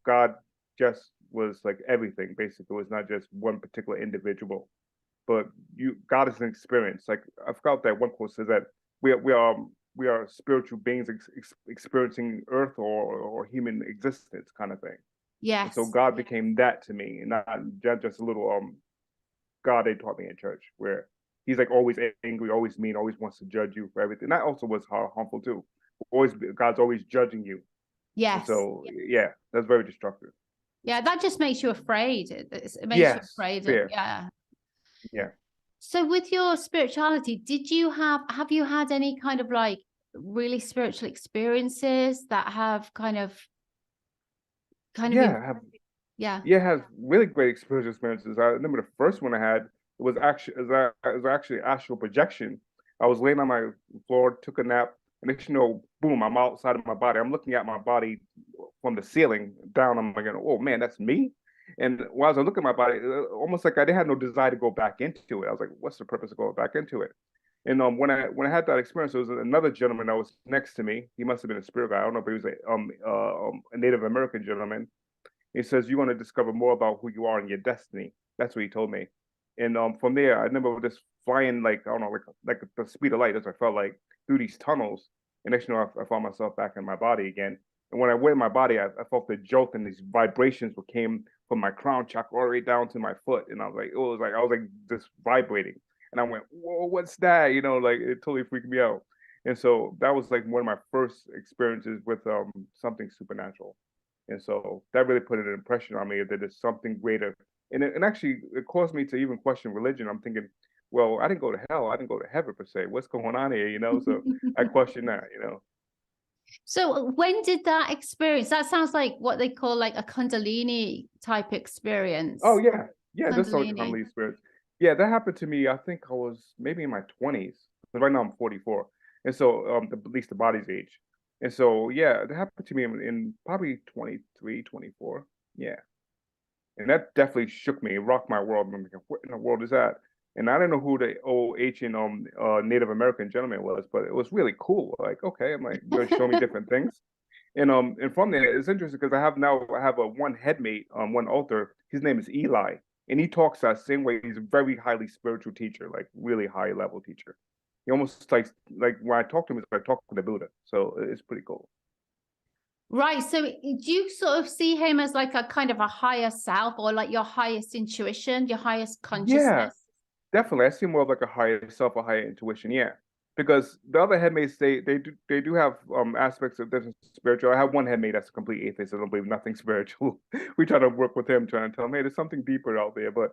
God just was like everything. Basically, it was not just one particular individual, but God is an experience. Like I forgot that one quote says that we are spiritual beings experiencing earth or human existence kind of thing. And so Yes. God became that to me, and not just a little God they taught me in church, where he's like always angry, always mean, always wants to judge you for everything. That also was harmful too. God's always judging you, and Yes. so yeah, that's very destructive. Yeah, that just makes you afraid. It makes you Yes, afraid of, fair. yeah. Yeah. So with your spirituality, have you had any kind of like really spiritual experiences that have kind of Yeah, I have yeah. Yeah, it has really great experiences. I remember the first one I had was actually astral projection. I was laying on my floor, took a nap, and next you know, boom, I'm outside of my body. I'm looking at my body from the ceiling down. I'm like, oh man, that's me. And while I was looking at my body, almost like I didn't have no desire to go back into it. I was like, what's the purpose of going back into it? And when I had that experience, there was another gentleman that was next to me. He must have been a spirit guy. I don't know, but he was a Native American gentleman. He says, "You want to discover more about who you are and your destiny." That's what he told me. And from there, I remember just flying like I don't know, like the speed of light. That's what I felt like through these tunnels. And next, you know, I found myself back in my body again. And when I went in my body, I felt the jolt and these vibrations that came from my crown chakra all the way down to my foot. And I was like I was like just vibrating. And I went, "Whoa, what's that?" You know, like it totally freaked me out. And so that was like one of my first experiences with something supernatural. And so that really put an impression on me that there's something greater. And actually, it caused me to even question religion. I'm thinking, well, I didn't go to hell. I didn't go to heaven per se. What's going on here? You know, so I question that, you know. So when did that experience? That sounds like what they call like a Kundalini type Oh, experience. yeah. Yeah, that's all kind of Kundalini. experience. Yeah, that happened to me. I think I was maybe in my 20s. Because right now I'm 44. And so, at least the body's age. And so, yeah, that happened to me in probably 23, 24. Yeah. And that definitely shook me. It rocked my world. I'm like, what in the world is that? And I don't know who the old ancient Native American gentleman was, but it was really cool. Like, okay, I'm like, you're gonna show me different things. And from there, it's interesting because I have a one headmate, one altar. His name is Eli, and he talks that same way. He's a very highly spiritual teacher, like really high level teacher. He almost like when I talk to him, it's like talking to Buddha. So it's pretty cool. Right. So do you sort of see him as like a kind of a higher self, or like your highest intuition, your highest Yeah, consciousness? definitely. I see more of like a higher self, a higher intuition. Yeah, because the other headmates, they do have aspects of different spiritual. I have one headmate that's a complete atheist. I don't believe nothing spiritual. We try to work with him, trying to tell him, hey, there's something deeper out there. But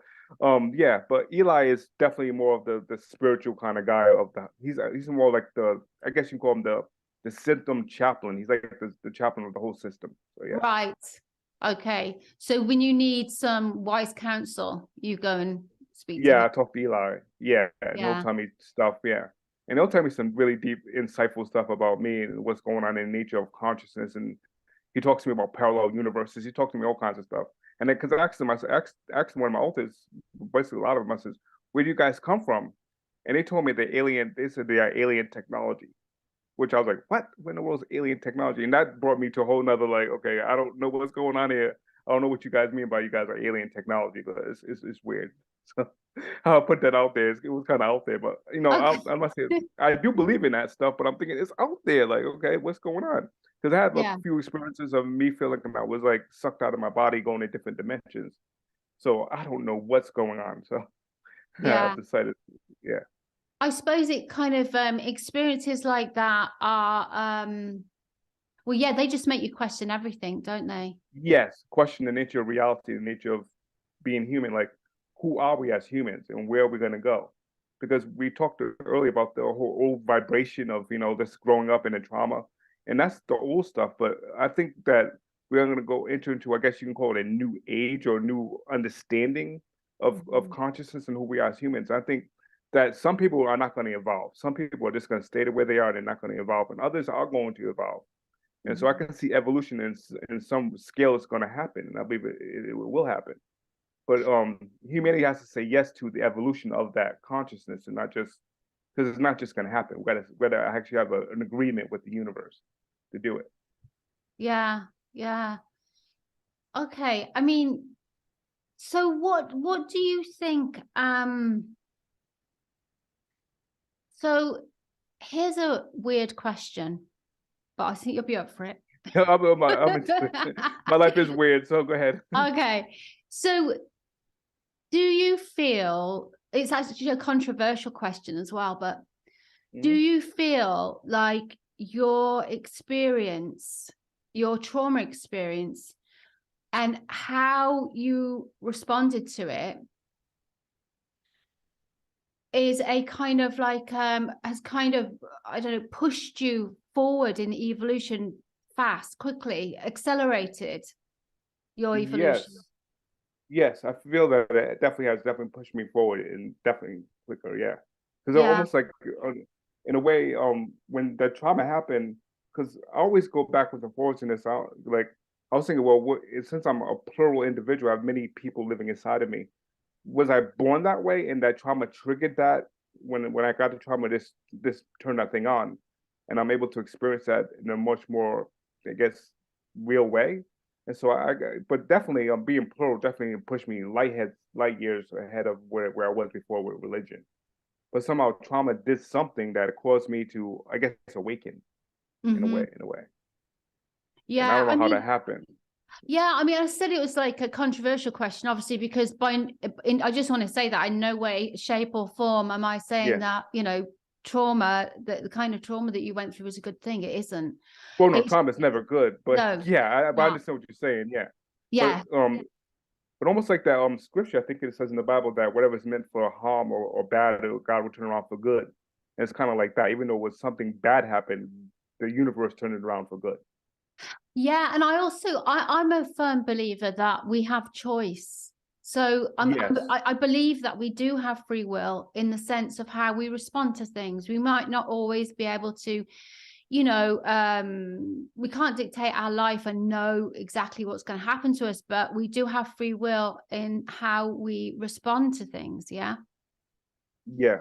yeah. But Eli is definitely more of the spiritual kind of guy. He's more like I guess you call him the symptom chaplain. He's like the chaplain of the whole system. So yeah. Right. Okay. So when you need some wise counsel, you go and speak to Yeah, him. I talked to Eli. Yeah, and he'll Yeah. tell me stuff. Yeah, and he'll tell me some really deep, insightful stuff about me and what's going on in the nature of consciousness. And he talks to me about parallel universes. He talks to me all kinds of stuff. And then, because I asked him, asked one of my alters, basically a lot of them, I says, "Where do you guys come from?" And they told me they said they are alien technology, which I was like, "What? What in the world is alien technology?" And that brought me to a whole nother like, okay, I don't know what's going on here. I don't know what you guys mean by you guys are alien technology, but it's weird. So I'll put that out there. It was kind of out there, but Okay. I must say I do believe in that stuff, but I'm thinking it's out there. Like, okay, what's going on? Because I had a Yeah. few experiences of me feeling like I was like sucked out of my body, going to different dimensions. So I don't know what's going on. So Yeah. I've decided, yeah. I suppose it kind of experiences like that are well, yeah, they just make you question everything, don't they? Yes, question the nature of reality, the nature of being human. Like, who are we as humans, and where are we going to go? Because we talked earlier about the whole old vibration of this growing up in the trauma, and that's the old stuff. But I think that we're going to go into I guess you can call it a new age or a new understanding of consciousness and who we are as humans. I think that some people are not going to evolve. Some people are just going to stay the way they are. They're not going to evolve, and others are going to evolve. And so I can see evolution in some scale it's going to happen, and I believe it will happen. But humanity has to say yes to the evolution of that consciousness, and not just because it's not just going to happen. We got to actually have an agreement with the universe to do it. Yeah. Yeah. Okay. I mean, so what do you think? So here's a weird question, but I think you'll be up for it. My life is weird, so go ahead. Okay. So do you feel it's actually a controversial question as well, but do you feel like your experience, your trauma experience, and how you responded to it is a kind of like has kind of, I don't know, pushed you forward in evolution quickly, accelerated your evolution? Yes, yes, I feel that it definitely pushed me forward and definitely quicker. Yeah, because Yeah. almost like in a way, when the trauma happened, because I always go backwards and forwards in this. Like I was thinking, well, since I'm a plural individual, I have many people living inside of me. Was I born that way, and that trauma triggered that? When I got the trauma, this turned that thing on, and I'm able to experience that in a much more, I guess, real way. And so but definitely, being plural definitely pushed me light years ahead of where I was before with religion. But somehow trauma did something that caused me to, I guess, awaken in a way, And I Yeah. don't know I how that mean, happened. yeah, I mean, I said it was like a controversial question, obviously, because I just want to say that in no way, shape, or form am I saying Yeah. that, trauma, the kind of trauma that you went through was a good thing. It isn't. Well, no, It's trauma is never good, but no, yeah, I yeah, understand what you're saying. Yeah, but yeah, but almost like that scripture, I think it says in the Bible that whatever's meant for harm or bad, God will turn around for good. And it's kind of like that. Even though it was something bad happened, the universe turned it around for good. yeah. And I'm a firm believer that we have choice. So Yes. I believe that we do have free will in the sense of how we respond to things. We might not always be able to, we can't dictate our life and know exactly what's going to happen to us, but we do have free will in how we respond to things. Yeah. Yeah,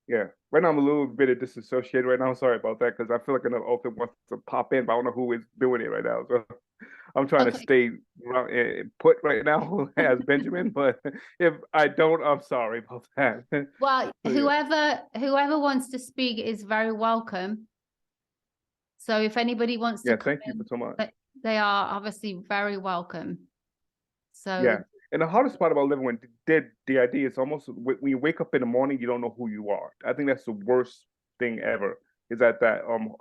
yeah. Right now I'm a little bit disassociated right now. I'm sorry about that because I feel like another altar wants to pop in, but I don't know who is doing it right now. So I'm trying to Okay. stay put right now as Benjamin, but if I don't, I'm sorry about that. Well, So yeah, whoever wants to speak is very welcome. So if anybody wants to yeah. come Thank you for in, so much. they are obviously very welcome. So Yeah, and the hardest part about living with dead DID is almost when you wake up in the morning, you don't know who you are. I think that's the worst thing ever. Is that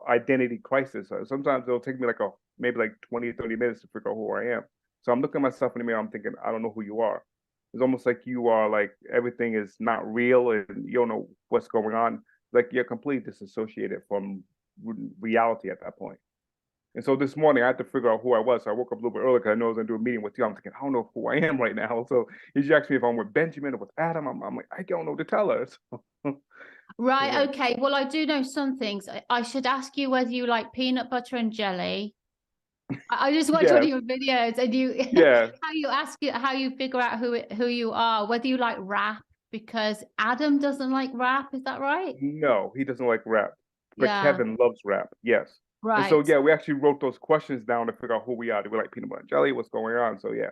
identity crisis. Sometimes it'll take me like maybe like 20, 30 minutes to figure out who I am. So I'm looking at myself in the mirror, I'm thinking, I don't know who you are. It's almost like you are like everything is not real and you don't know what's going on. Like you're completely disassociated from reality at that point. And so this morning I had to figure out who I was. So I woke up a little bit early because I know I was going to do a meeting with you. I'm thinking, I don't know who I am right now. So you asked me if I'm with Benjamin or with Adam. I'm like, I don't know to tell her. So, yeah. right, okay. Well, I do know some things. I should ask you whether you like peanut butter and jelly. I just watch one of Yes. your videos, and you Yeah. how you figure out who you are, whether you like rap, because Adam doesn't like rap. Is that right? No, he doesn't like rap. But Yeah, Kevin loves rap. Yes. And so, right. yeah, we actually wrote those questions down to figure out who we are. Do we like peanut butter and jelly? What's going on? So, yeah.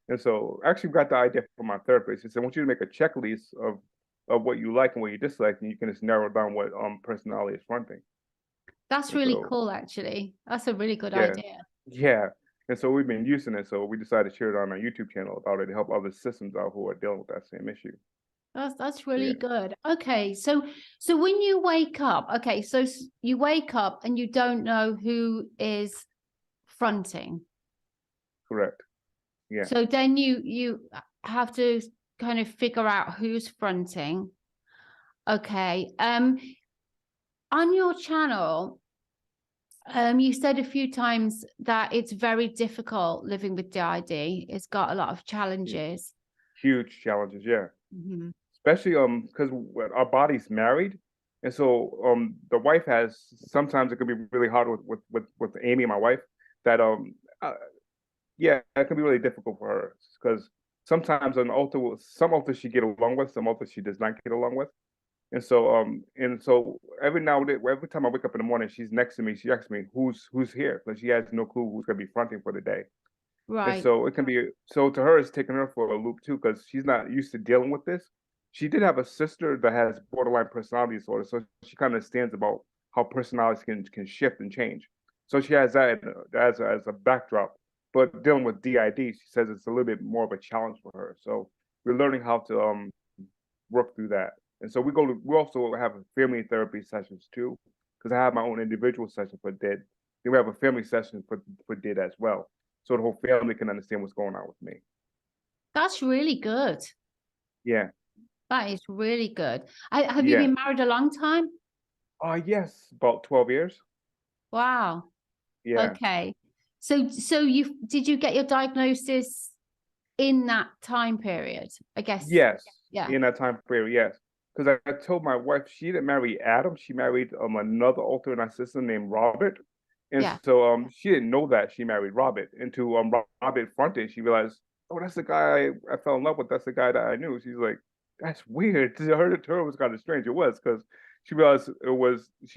And so, I actually got the idea from my therapist. He said, I want you to make a checklist of what you like and what you dislike, and you can just narrow down what personality is fronting. That's And really so, cool, actually. That's a really good yeah, idea. yeah. And so we've been using it. So we decided to share it on our YouTube channel about it to help other systems out who are dealing with that same issue. That's So, really yeah, good. Okay, so when you wake up, okay, so you wake up and you don't know who is fronting. correct. Yeah. So then you have to kind of figure out who's fronting. Okay. On your channel, you said a few times that it's very difficult living with DID. It's got a lot of challenges. Huge challenges. Yeah. Mhm. Especially because our body's married, and so the wife has sometimes it can be really hard with Amy, my wife, that yeah, it can be really difficult for her because sometimes some alters she get along with, some alters she does not get along with. And so every time I wake up in the morning, she's next to me. She asks me who's here because she has no clue who's gonna be fronting for the day. And Right. so it can be so to her it's taking her for a loop too because she's not used to dealing with this. She did have a sister that has borderline personality disorder, so she kind of understands about how personalities can shift and change. So she has that as a backdrop. But dealing with DID, she says it's a little bit more of a challenge for her. So we're learning how to work through that. And so we also have family therapy sessions too, because I have my own individual session for DID. Then we have a family session for DID as well, so the whole family can understand what's going on with me. That's really good. Yeah, That is really good. Have you yeah. been married a long time? Yes, about 12 years. Wow. Yeah. Okay. So you did you get your diagnosis in that time period? I guess. Yes, Yeah. in that time period, yes. Because I told my wife she didn't marry Adam. She married another alter in our system named Robert. And Yeah. so she didn't know that she married Robert. Until Robert fronted, she realized, oh, that's the guy I fell in love with. That's the guy that I knew. She's like, that's weird. To her it was kind of strange. It was because she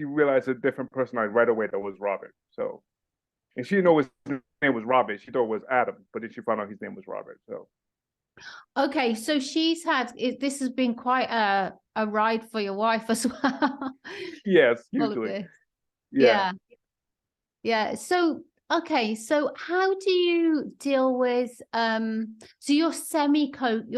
realized a different personality right away that was Robert. So and she didn't know his name was Robert. She thought it was Adam, but then she found out his name was Robert. So Okay, so this has been quite a ride for your wife as well. yes, All of hugely. this. Yeah. Yeah. Yeah. So okay, so how do you deal with so you're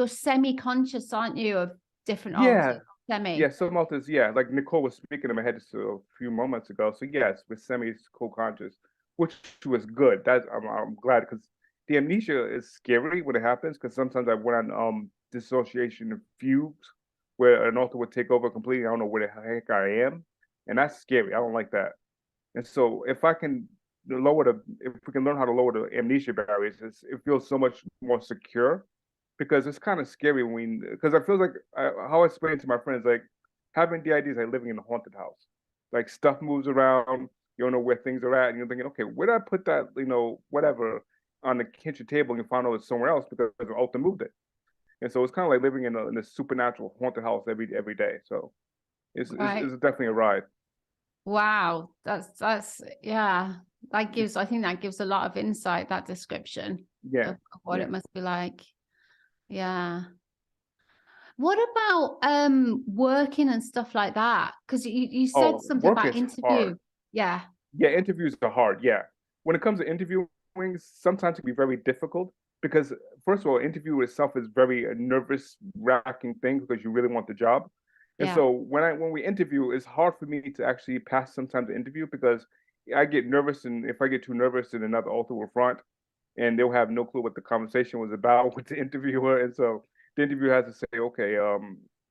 semi-conscious, aren't you, of different Yeah. alters? Semi. Yeah. Some authors, yeah. Like Nicole was speaking in my head just a few moments ago. So yes, with semi co-conscious, which was good. I'm glad because the amnesia is scary when it happens because sometimes I went on dissociation fugues where an author would take over completely. I don't know where the heck I am. And that's scary. I don't like that. And so if we can learn how to lower the amnesia barriers, it feels so much more secure because it's kind of scary because I feel like how I explain it to my friends, like having DID is like living in a haunted house. Like stuff moves around, you don't know where things are at, and you're thinking, okay, where did I put that, whatever on the kitchen table, and you find out it's somewhere else because the altar moved it. And so it's kind of like living in a supernatural haunted house every day. So Right. it's definitely a ride. Wow. That's yeah. That gives, I think that gives a lot of insight, that description Yeah, of what yeah. it must be like. Yeah. What about working and stuff like that? Because you said Oh, something work about is hard. interview. Yeah. Yeah, interviews are hard. Yeah. When it comes to interviewing, sometimes it can be very difficult because, first of all, interview itself is very a nervous wracking thing because you really want the job. And Yeah. so when we interview, it's hard for me to actually pass sometimes the interview because I get nervous, and if I get too nervous, then another author will front and they'll have no clue what the conversation was about with the interviewer. And so the interviewer has to say, okay,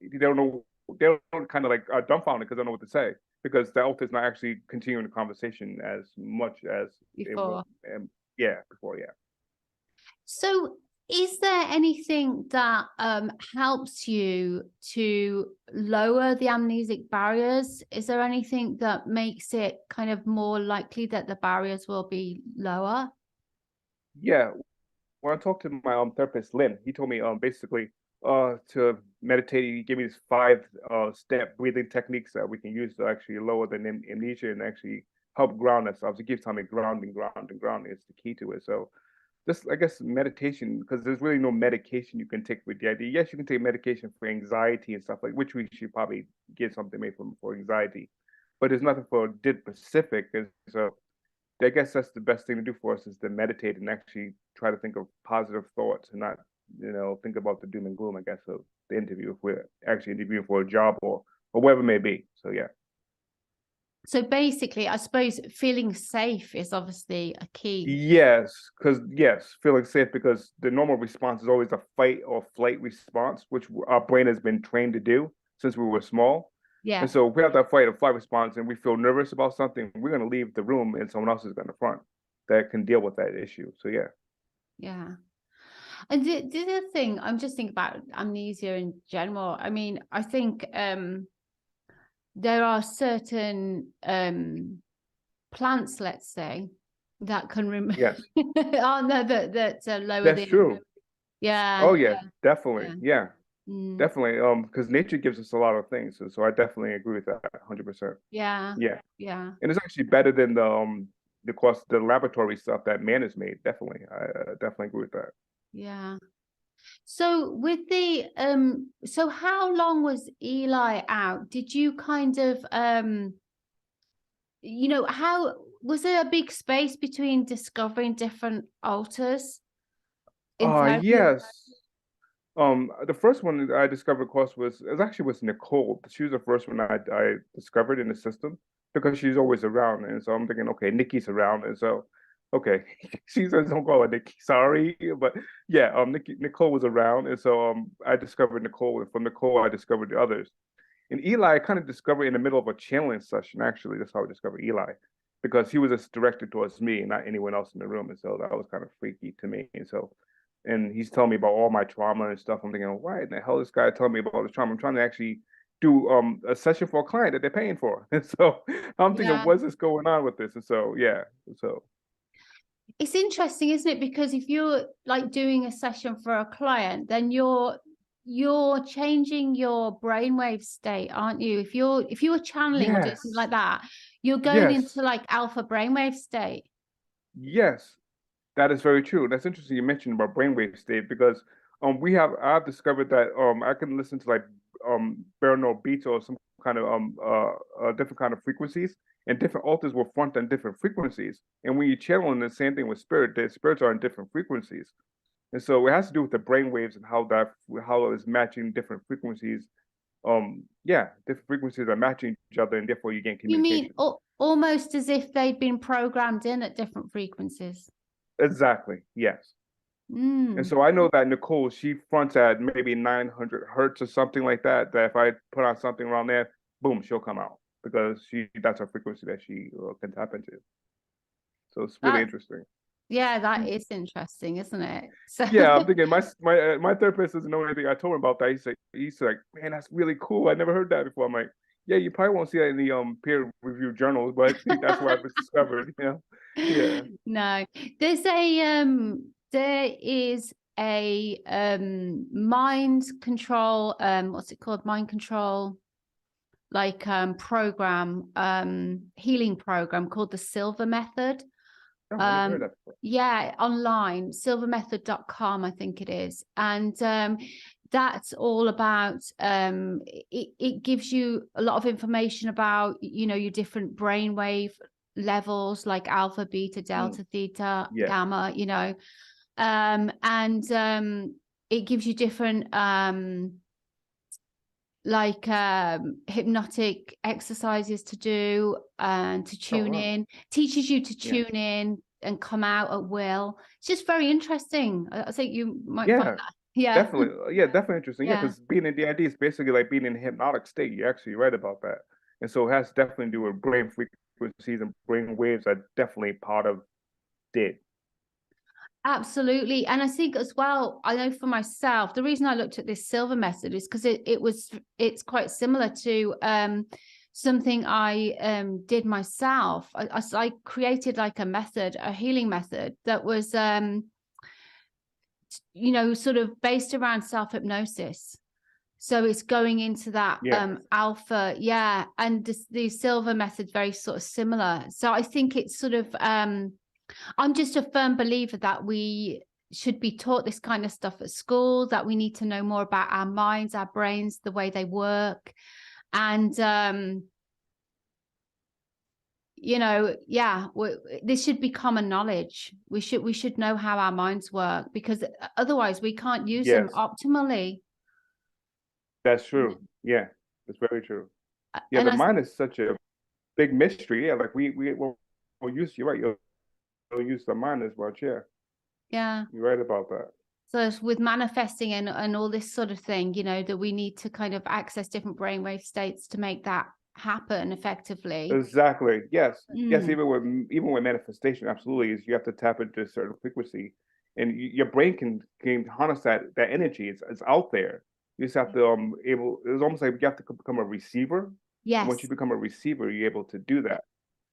they don't know, they don't kind of like are dumbfounded because they don't know what to say because the author is not actually continuing the conversation as much as it would. Before. Yeah, before, yeah. So is there anything that helps you to lower the amnesic barriers? Is there anything that makes it kind of more likely that the barriers will be lower? Yeah, when I talked to my therapist, Lynn, he told me basically to meditate. He gave me these five step breathing techniques that we can use to actually lower the amnesia and actually help ground us. Obviously, he keeps telling me grounding is the key to it. So just I guess meditation, because there's really no medication you can take with the idea. Yes, you can take medication for anxiety and stuff like, which we should probably get something made for anxiety, but there's nothing for DID specific. And so I guess that's the best thing to do for us is to meditate and actually try to think of positive thoughts and not, think about the doom and gloom, I guess, of the interview if we're actually interviewing for a job or whatever it may be. So yeah. So basically, I suppose feeling safe is obviously a key. Yes, feeling safe because the normal response is always a fight or flight response, which our brain has been trained to do since we were small. Yeah. And so if we have that fight or flight response and we feel nervous about something, we're going to leave the room and someone else is going to front that can deal with that issue. So yeah. Yeah. And the other thing, I'm just thinking about amnesia in general. I mean, I think there are certain plants, let's say, that can remove Yes, oh no, that lower that's the true. yeah, Oh yeah, definitely. yeah. Yeah, Mm, definitely. Because nature gives us a lot of things. So I definitely agree with that 100%. yeah, Yeah. yeah, And it's actually better than the laboratory stuff that man has made. Definitely. I definitely agree with that. yeah. So with the so how long was Eli out? Did you kind of how was there a big space between discovering different alters in therapy? Yes. The first one that I discovered, of course, was Nicole. She was the first one I discovered in the system because she's always around, and so I'm thinking, okay, Nikki's around, and so okay, she says don't call her Nikki, sorry, but yeah, Nicole was around, and so I discovered Nicole, and from Nicole I discovered the others. And Eli, I kind of discovered in the middle of a channeling session. Actually, that's how I discovered Eli, because he was just directed towards me, not anyone else in the room, and so that was kind of freaky to me. And so, and he's telling me about all my trauma and stuff. I'm thinking, why in the hell is this guy telling me about this trauma? I'm trying to actually do a session for a client that they're paying for, and so I'm thinking, Yeah. what's this going on with this? And so, yeah, so It's interesting, isn't it? Because if you're like doing a session for a client, then you're changing your brainwave state, aren't you? If you were channeling or doing something yes, like that, you're going into yes, like alpha brainwave state. yes. That is very true. That's interesting you mentioned about brainwave state because I've discovered that I can listen to like binaural beats or some kind of different kind of frequencies and different alters will front on different frequencies. And when you're channeling the same thing with spirit, the spirits are in different frequencies. And so it has to do with the brain waves and how it is matching different frequencies. Yeah, different frequencies are matching each other and therefore you gain You mean communication. almost as if they'd been programmed in at different frequencies? Exactly. Yes. And Mm. so I know that Nicole, she fronts at maybe 900 hertz or something like that. That if I put on something around there, boom, she'll come out because that's her frequency that she can tap into. So it's really That interesting. yeah, that is interesting, isn't it? So Yeah, I'm thinking my therapist doesn't know anything. I told him about that. He's like, man, that's really cool. I never heard that before. I'm like, yeah, you probably won't see that in the peer review journals, but that's where I've discovered. Yeah. no, there's there is a mind control, what's it called? Mind control, like program, healing program called the Silver Method. Oh, I never heard that before. Yeah, online, silvermethod.com, I think it is. And that's all about it gives you a lot of information about, you know, your different brainwave levels, like alpha, beta, delta, theta, gamma, you know, and it gives you different like hypnotic exercises to do and to tune in, teaches you to tune in and come out at will. It's just very interesting. I think you might find that. Definitely. Yeah, definitely interesting. Yeah, because being in DID is basically like being in a hypnotic state. You're actually right about that. And so it has definitely to do with brain frequencies and brain waves are definitely part of it. Absolutely. And I think as well, I know for myself, the reason I looked at this Silver Method is because it's quite similar to something I did myself. I created like a method, a healing method that was you know, sort of based around self-hypnosis. So it's going into that alpha, and the Silver Method very sort of similar. So I think it's sort of I'm just a firm believer that we should be taught this kind of stuff at school, that we need to know more about our minds, our brains, the way they work. And, you know, this should be common knowledge. We should know how our minds work, because otherwise we can't use them optimally. That's true. Yeah, that's very true. Yeah, and the mind is such a big mystery. Yeah, like we're used, you're right. Don't use the mind as much. Yeah, you're right about that. So with manifesting and all this sort of thing, you know, that we need to kind of access different brainwave states to make that happen effectively. Exactly. Yes. Yes. Even with manifestation, absolutely, is you have to tap into a certain frequency, and your brain can harness that energy. It's out there. You just have to It's almost like you have to become a receiver. Yes. And once you become a receiver, you're able to do that.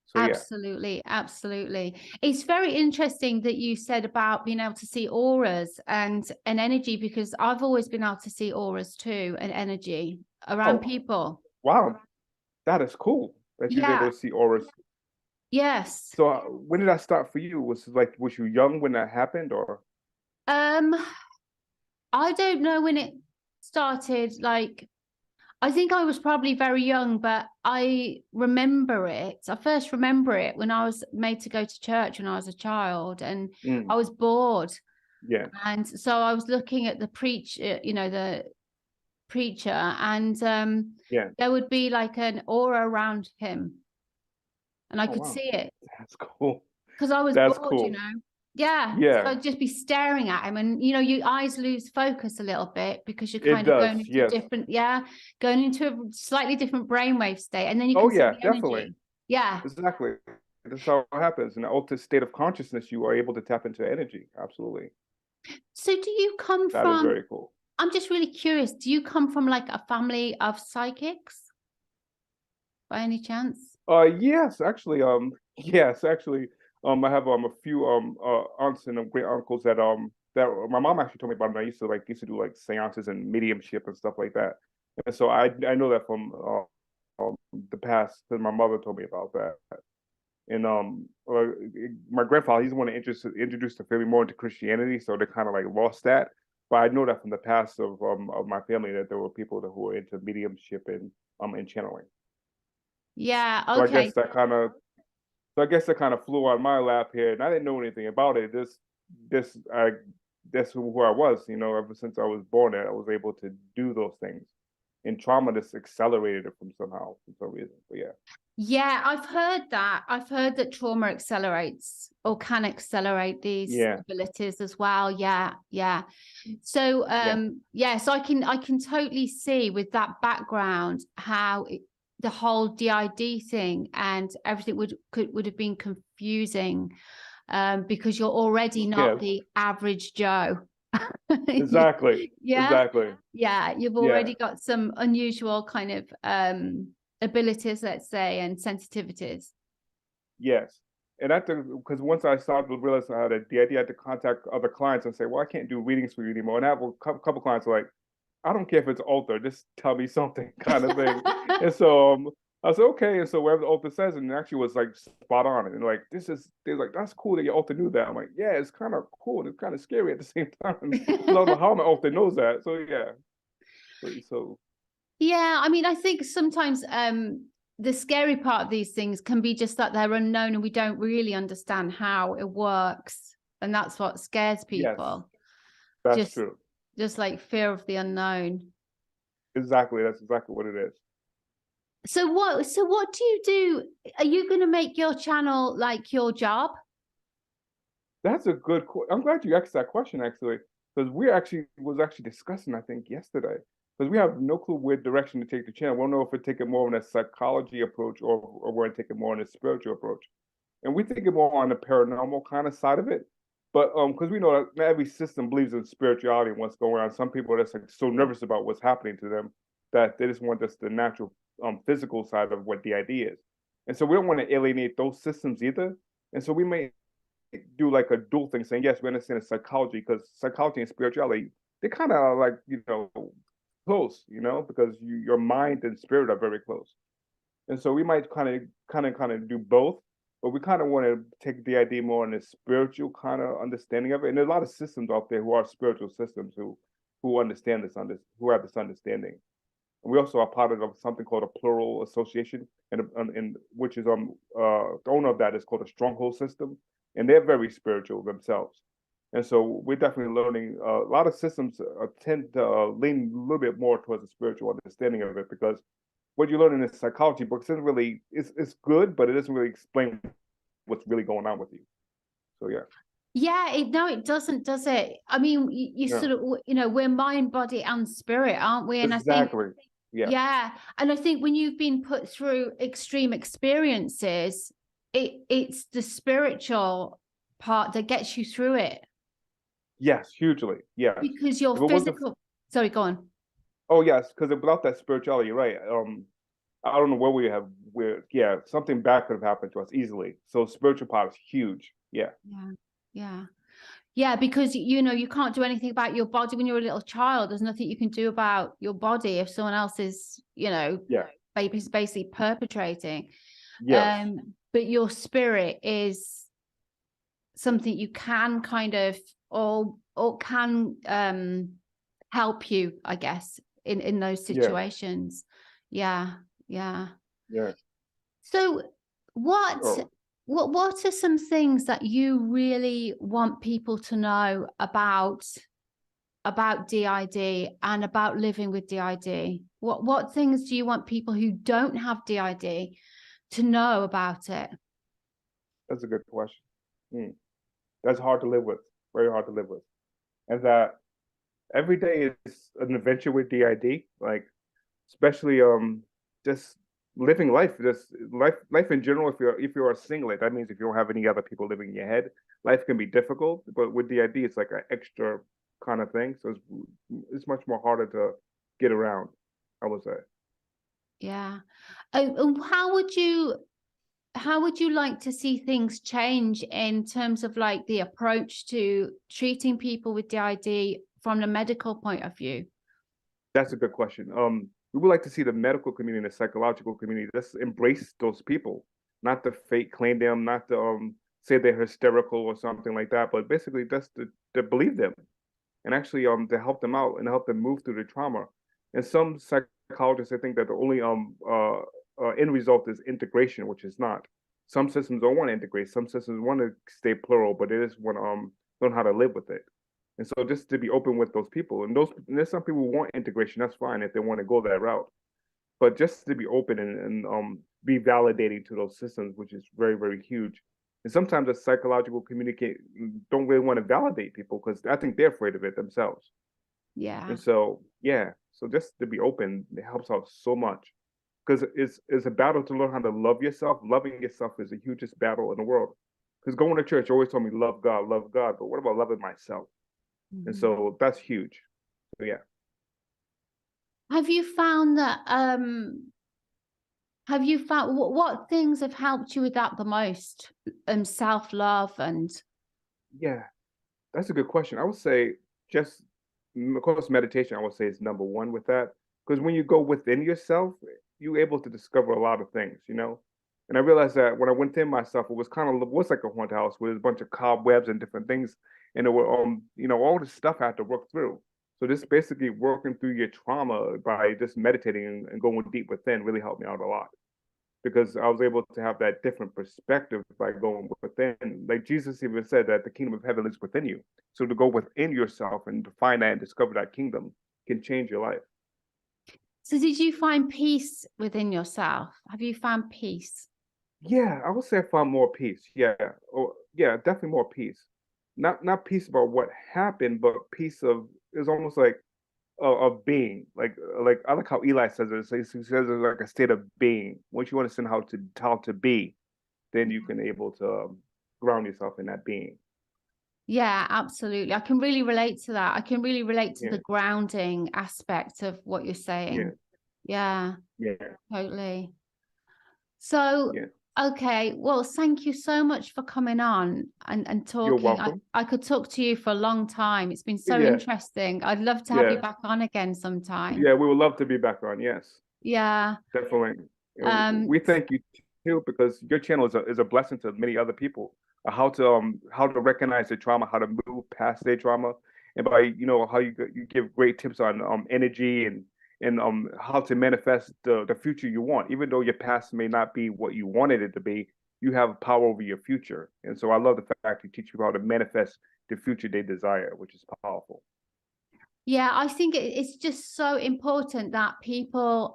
So, absolutely. Absolutely. It's very interesting that you said about being able to see auras and energy, because I've always been able to see auras too and energy around people. Wow. That is cool that you're able to see auras. Yes. So when did that start for you? Was you young when that happened, or? I don't know when it started. Like, I think I was probably very young, but I remember it. I first remember it when I was made to go to church when I was a child, and I was bored. Yeah. And so I was looking at the preacher, and there would be like an aura around him, and I could see it. That's cool. Because I was bored, you know. Yeah. So I'd just be staring at him, and your eyes lose focus a little bit because you're kind of going into different, going into a slightly different brainwave state, and then you can see the definitely. energy. Yeah. Exactly. That's how it happens. In an altered state of consciousness, you are able to tap into energy. Absolutely. So do you come from? That is very cool. I'm just really curious. Do you come from like a family of psychics, by any chance? Yes, actually. Yes, actually. I have a few aunts and great uncles that my mom actually told me about. And I used to do like seances and mediumship and stuff like that. And so I know that from the past, because my mother told me about that. And my grandfather, he's the one that introduced the family more into Christianity, so they kind of like lost that. But I know that from the past of my family that there were people who were into mediumship and channeling. Yeah. Okay. So I guess that kind of flew on my lap here, and I didn't know anything about it. That's who I was, ever since I was born. I was able to do those things, and trauma just accelerated it for some reason. But yeah. Yeah, I've heard that. I've heard that trauma accelerates or can accelerate these abilities as well. Yeah. So, so I can totally see with that background how the whole DID thing and everything would have been confusing, because you're already not the average Joe. Exactly. Exactly. Yeah, you've already got some unusual kind of abilities, let's say, and sensitivities. Yes. And because once I started to realize I had a DID, I had to contact other clients and say, well, I can't do readings for you anymore. And I have a couple clients like, I don't care if it's alter, just tell me something kind of thing. And so I said, okay. And so whatever the alter says, and it actually was like spot on. And like, they're like, that's cool that your alter knew that. I'm like, yeah, it's kind of cool and it's kind of scary at the same time. Because I don't know how my alter knows that. So yeah. So Yeah, I mean, I think sometimes the scary part of these things can be just that they're unknown and we don't really understand how it works. And that's what scares yes, people. that's Just true. just like fear of the unknown. Exactly. That's exactly what it is. So what do you do? Are you going to make your channel like your job? That's a good. I'm glad you asked that question actually, because we actually was actually discussing I think yesterday, because we have no clue where direction to take the channel. We don't know if we're taking more on a psychology approach or we're taking more on a spiritual approach, and we think more on the paranormal kind of side of it. But because we know that not every system believes in spirituality and what's going on. Some people are just like so nervous about what's happening to them that they just want just the natural physical side of what the idea is, and so we don't want to alienate those systems either. And so we may do like a dual thing, saying yes, we understand psychology because psychology and spirituality they kind of like close, because your mind and spirit are very close, and so we might kind of do both, but we kind of want to take the idea more on the spiritual kind of understanding of it. And there's a lot of systems out there who are spiritual systems who understand who have this understanding. And we also are part of something called a plural association, and which is the owner of that is called a stronghold system, and they're very spiritual themselves. And so we're definitely learning. A lot of systems tend to lean a little bit more towards a spiritual understanding of it because what you learn in the psychology books isn't really it's good, but it doesn't really explain what's really going on with you. So yeah. Yeah, no, it doesn't, does it? I mean, you Yeah. sort of, we're mind, body, and spirit, aren't we? And I think, Exactly. Yeah. yeah, and I think when you've been put through extreme experiences, it's the spiritual part that gets you through it Yes, hugely. Yes. because your If it wasn't, physical. Sorry, go on. oh yes, because without that spirituality, you're right? I don't know where something bad could have happened to us easily. So spiritual part is huge. Yeah. Yeah, yeah. Yeah, because you can't do anything about your body when you're a little child. There's nothing you can do about your body if someone else is, Yeah. basically perpetrating. Yes. But your spirit is something you can kind of or can help you, I guess, in those Yeah. situations. Yeah, yeah. Yeah. So what Oh, what are some things that you really want people to know about DID and about living with DID? What things do you want people who don't have DID to know about it? that's a good question. Hmm. That's hard to live with. Very hard to live with. And that every day is an adventure with DID. Like especially just living life, just life in general. If you're a singlet, that means if you don't have any other people living in your head, life can be difficult. But with DID, it's like an extra kind of thing. So it's much more harder to get around, I would say. Yeah. And how would you like to see things change in terms of like the approach to treating people with DID from the medical point of view? That's a good question. We would like to see the medical community and the psychological community just embrace those people, not to fake claim them, not to say they're hysterical or something like that, but basically just to believe them and actually to help them out and help them move through the trauma. And some psychologists I think that the only end result is integration, which is not. Some systems don't want to integrate. Some systems want to stay plural, but they just want to learn how to live with it. And so just to be open with those people, and there's some people who want integration. That's fine if they want to go that route. But just to be open and be validating to those systems, which is very very huge. And sometimes the psychological communicate don't really want to validate people because I think they're afraid of it themselves. Yeah. And so yeah, so just to be open, it helps out so much because it's a battle to learn how to love yourself. Loving yourself is the hugest battle in the world. Because going to church always told me love God, but what about loving myself? And Mhm. so that's huge. So yeah. Have you found that have you found what things have helped you with that the most? Self-love and Yeah, that's a good question. I would say just, of course, meditation, I would say is number one with that. Because when you go within yourself, you're able to discover a lot of things, you know? And I realized that when I went in myself, it was kind of was like a haunted house with a bunch of cobwebs and different things. And it were, you know, all this stuff I had to work through. So this basically working through your trauma by just meditating and going deep within really helped me out a lot, because I was able to have that different perspective by going within. Like Jesus even said that the kingdom of heaven is within you. So to go within yourself and to find that and discover that kingdom can change your life. so did you find peace within yourself? Have you found peace? Yeah, I would say I found more peace. Yeah, oh, yeah, definitely more peace. Not peace about what happened, but peace of, it's almost like of being. Like I like how Eli says it. He says it's like a state of being. Once you understand how to be, then you can able to ground yourself in that being. Yeah, absolutely. I can really relate to that. I can really relate to Yeah, the grounding aspect of what you're yeah, saying. Yeah, yeah, totally. So, yeah. okay, well, thank you so much for coming on and You're talking. welcome. I could talk to you for a long time. It's been so Yeah, interesting. I'd love to have you yeah, back on again sometime. yeah. We would love to be back on. Yes, Yeah. definitely. And Um, we thank you too, because your channel is a blessing to many other people. How to recognize their trauma, how to move past their trauma, and by, you know, how you give great tips on energy and how to manifest the future you want. Even though your past may not be what you wanted it to be, you have power over your future. And so I love the fact you teach people how to manifest the future they desire, which is powerful. yeah, I think it's just so important that people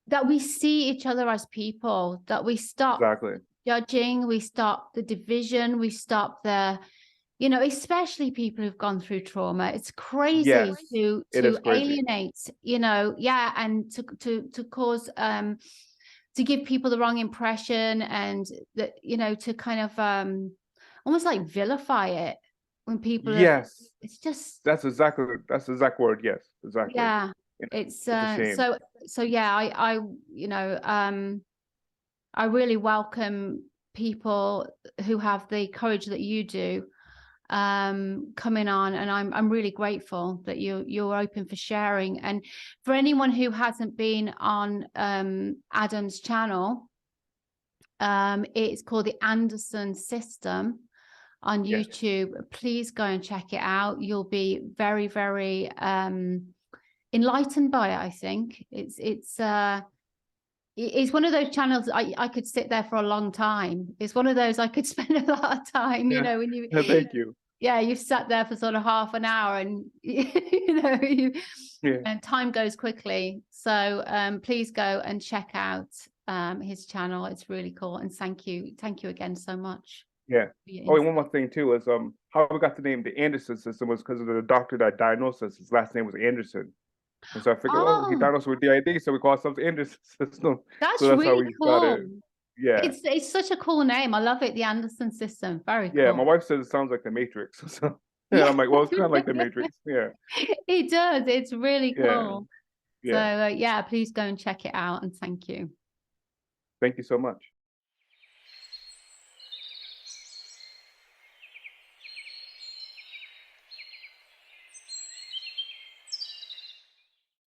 that we see each other as people, that we stop Exactly. judging, we stop the division, we stop the, you know, especially people who've gone through trauma. It's crazy Yes, it to is crazy. alienate, you know, yeah, and to cause to give people the wrong impression, and that, you know, to kind of almost like vilify it when people have, Yes, it's just, that's the exact word. Yes, exactly. yeah, And it's it's a shame. so yeah, I you know, I really welcome people who have the courage that you do coming on, and I'm really grateful that you're open for sharing. And for anyone who hasn't been on Adam's channel, it's called the Anderson System on Yeah, YouTube. Please go and check it out. You'll be very, very enlightened by it. I think it's one of those channels I could sit there for a long time. It's one of those I could spend a lot of time, you yeah. know, when you, Thank you. yeah, you've sat there for sort of half an hour, and you know, Yeah, and time goes quickly. So please go and check out his channel. It's really cool. And thank you again so much yeah. for your Oh, and one insight. more thing too is how we got the name the Anderson system was because of the doctor that diagnosed us. His last name was Anderson, and so I figured, oh, he Oh, diagnosed with DID, so we call ourselves Anderson system. So that's that's how really we cool. started. Yeah, It's such a cool name. I love it. The Anderson System. Very yeah. My cool. wife says it sounds like the Matrix. So, and Yeah, I'm like, well, it's kind of like the Matrix. Yeah, it does. It's really yeah, cool. So yeah. yeah, please go and check it out, and thank you. Thank you so much.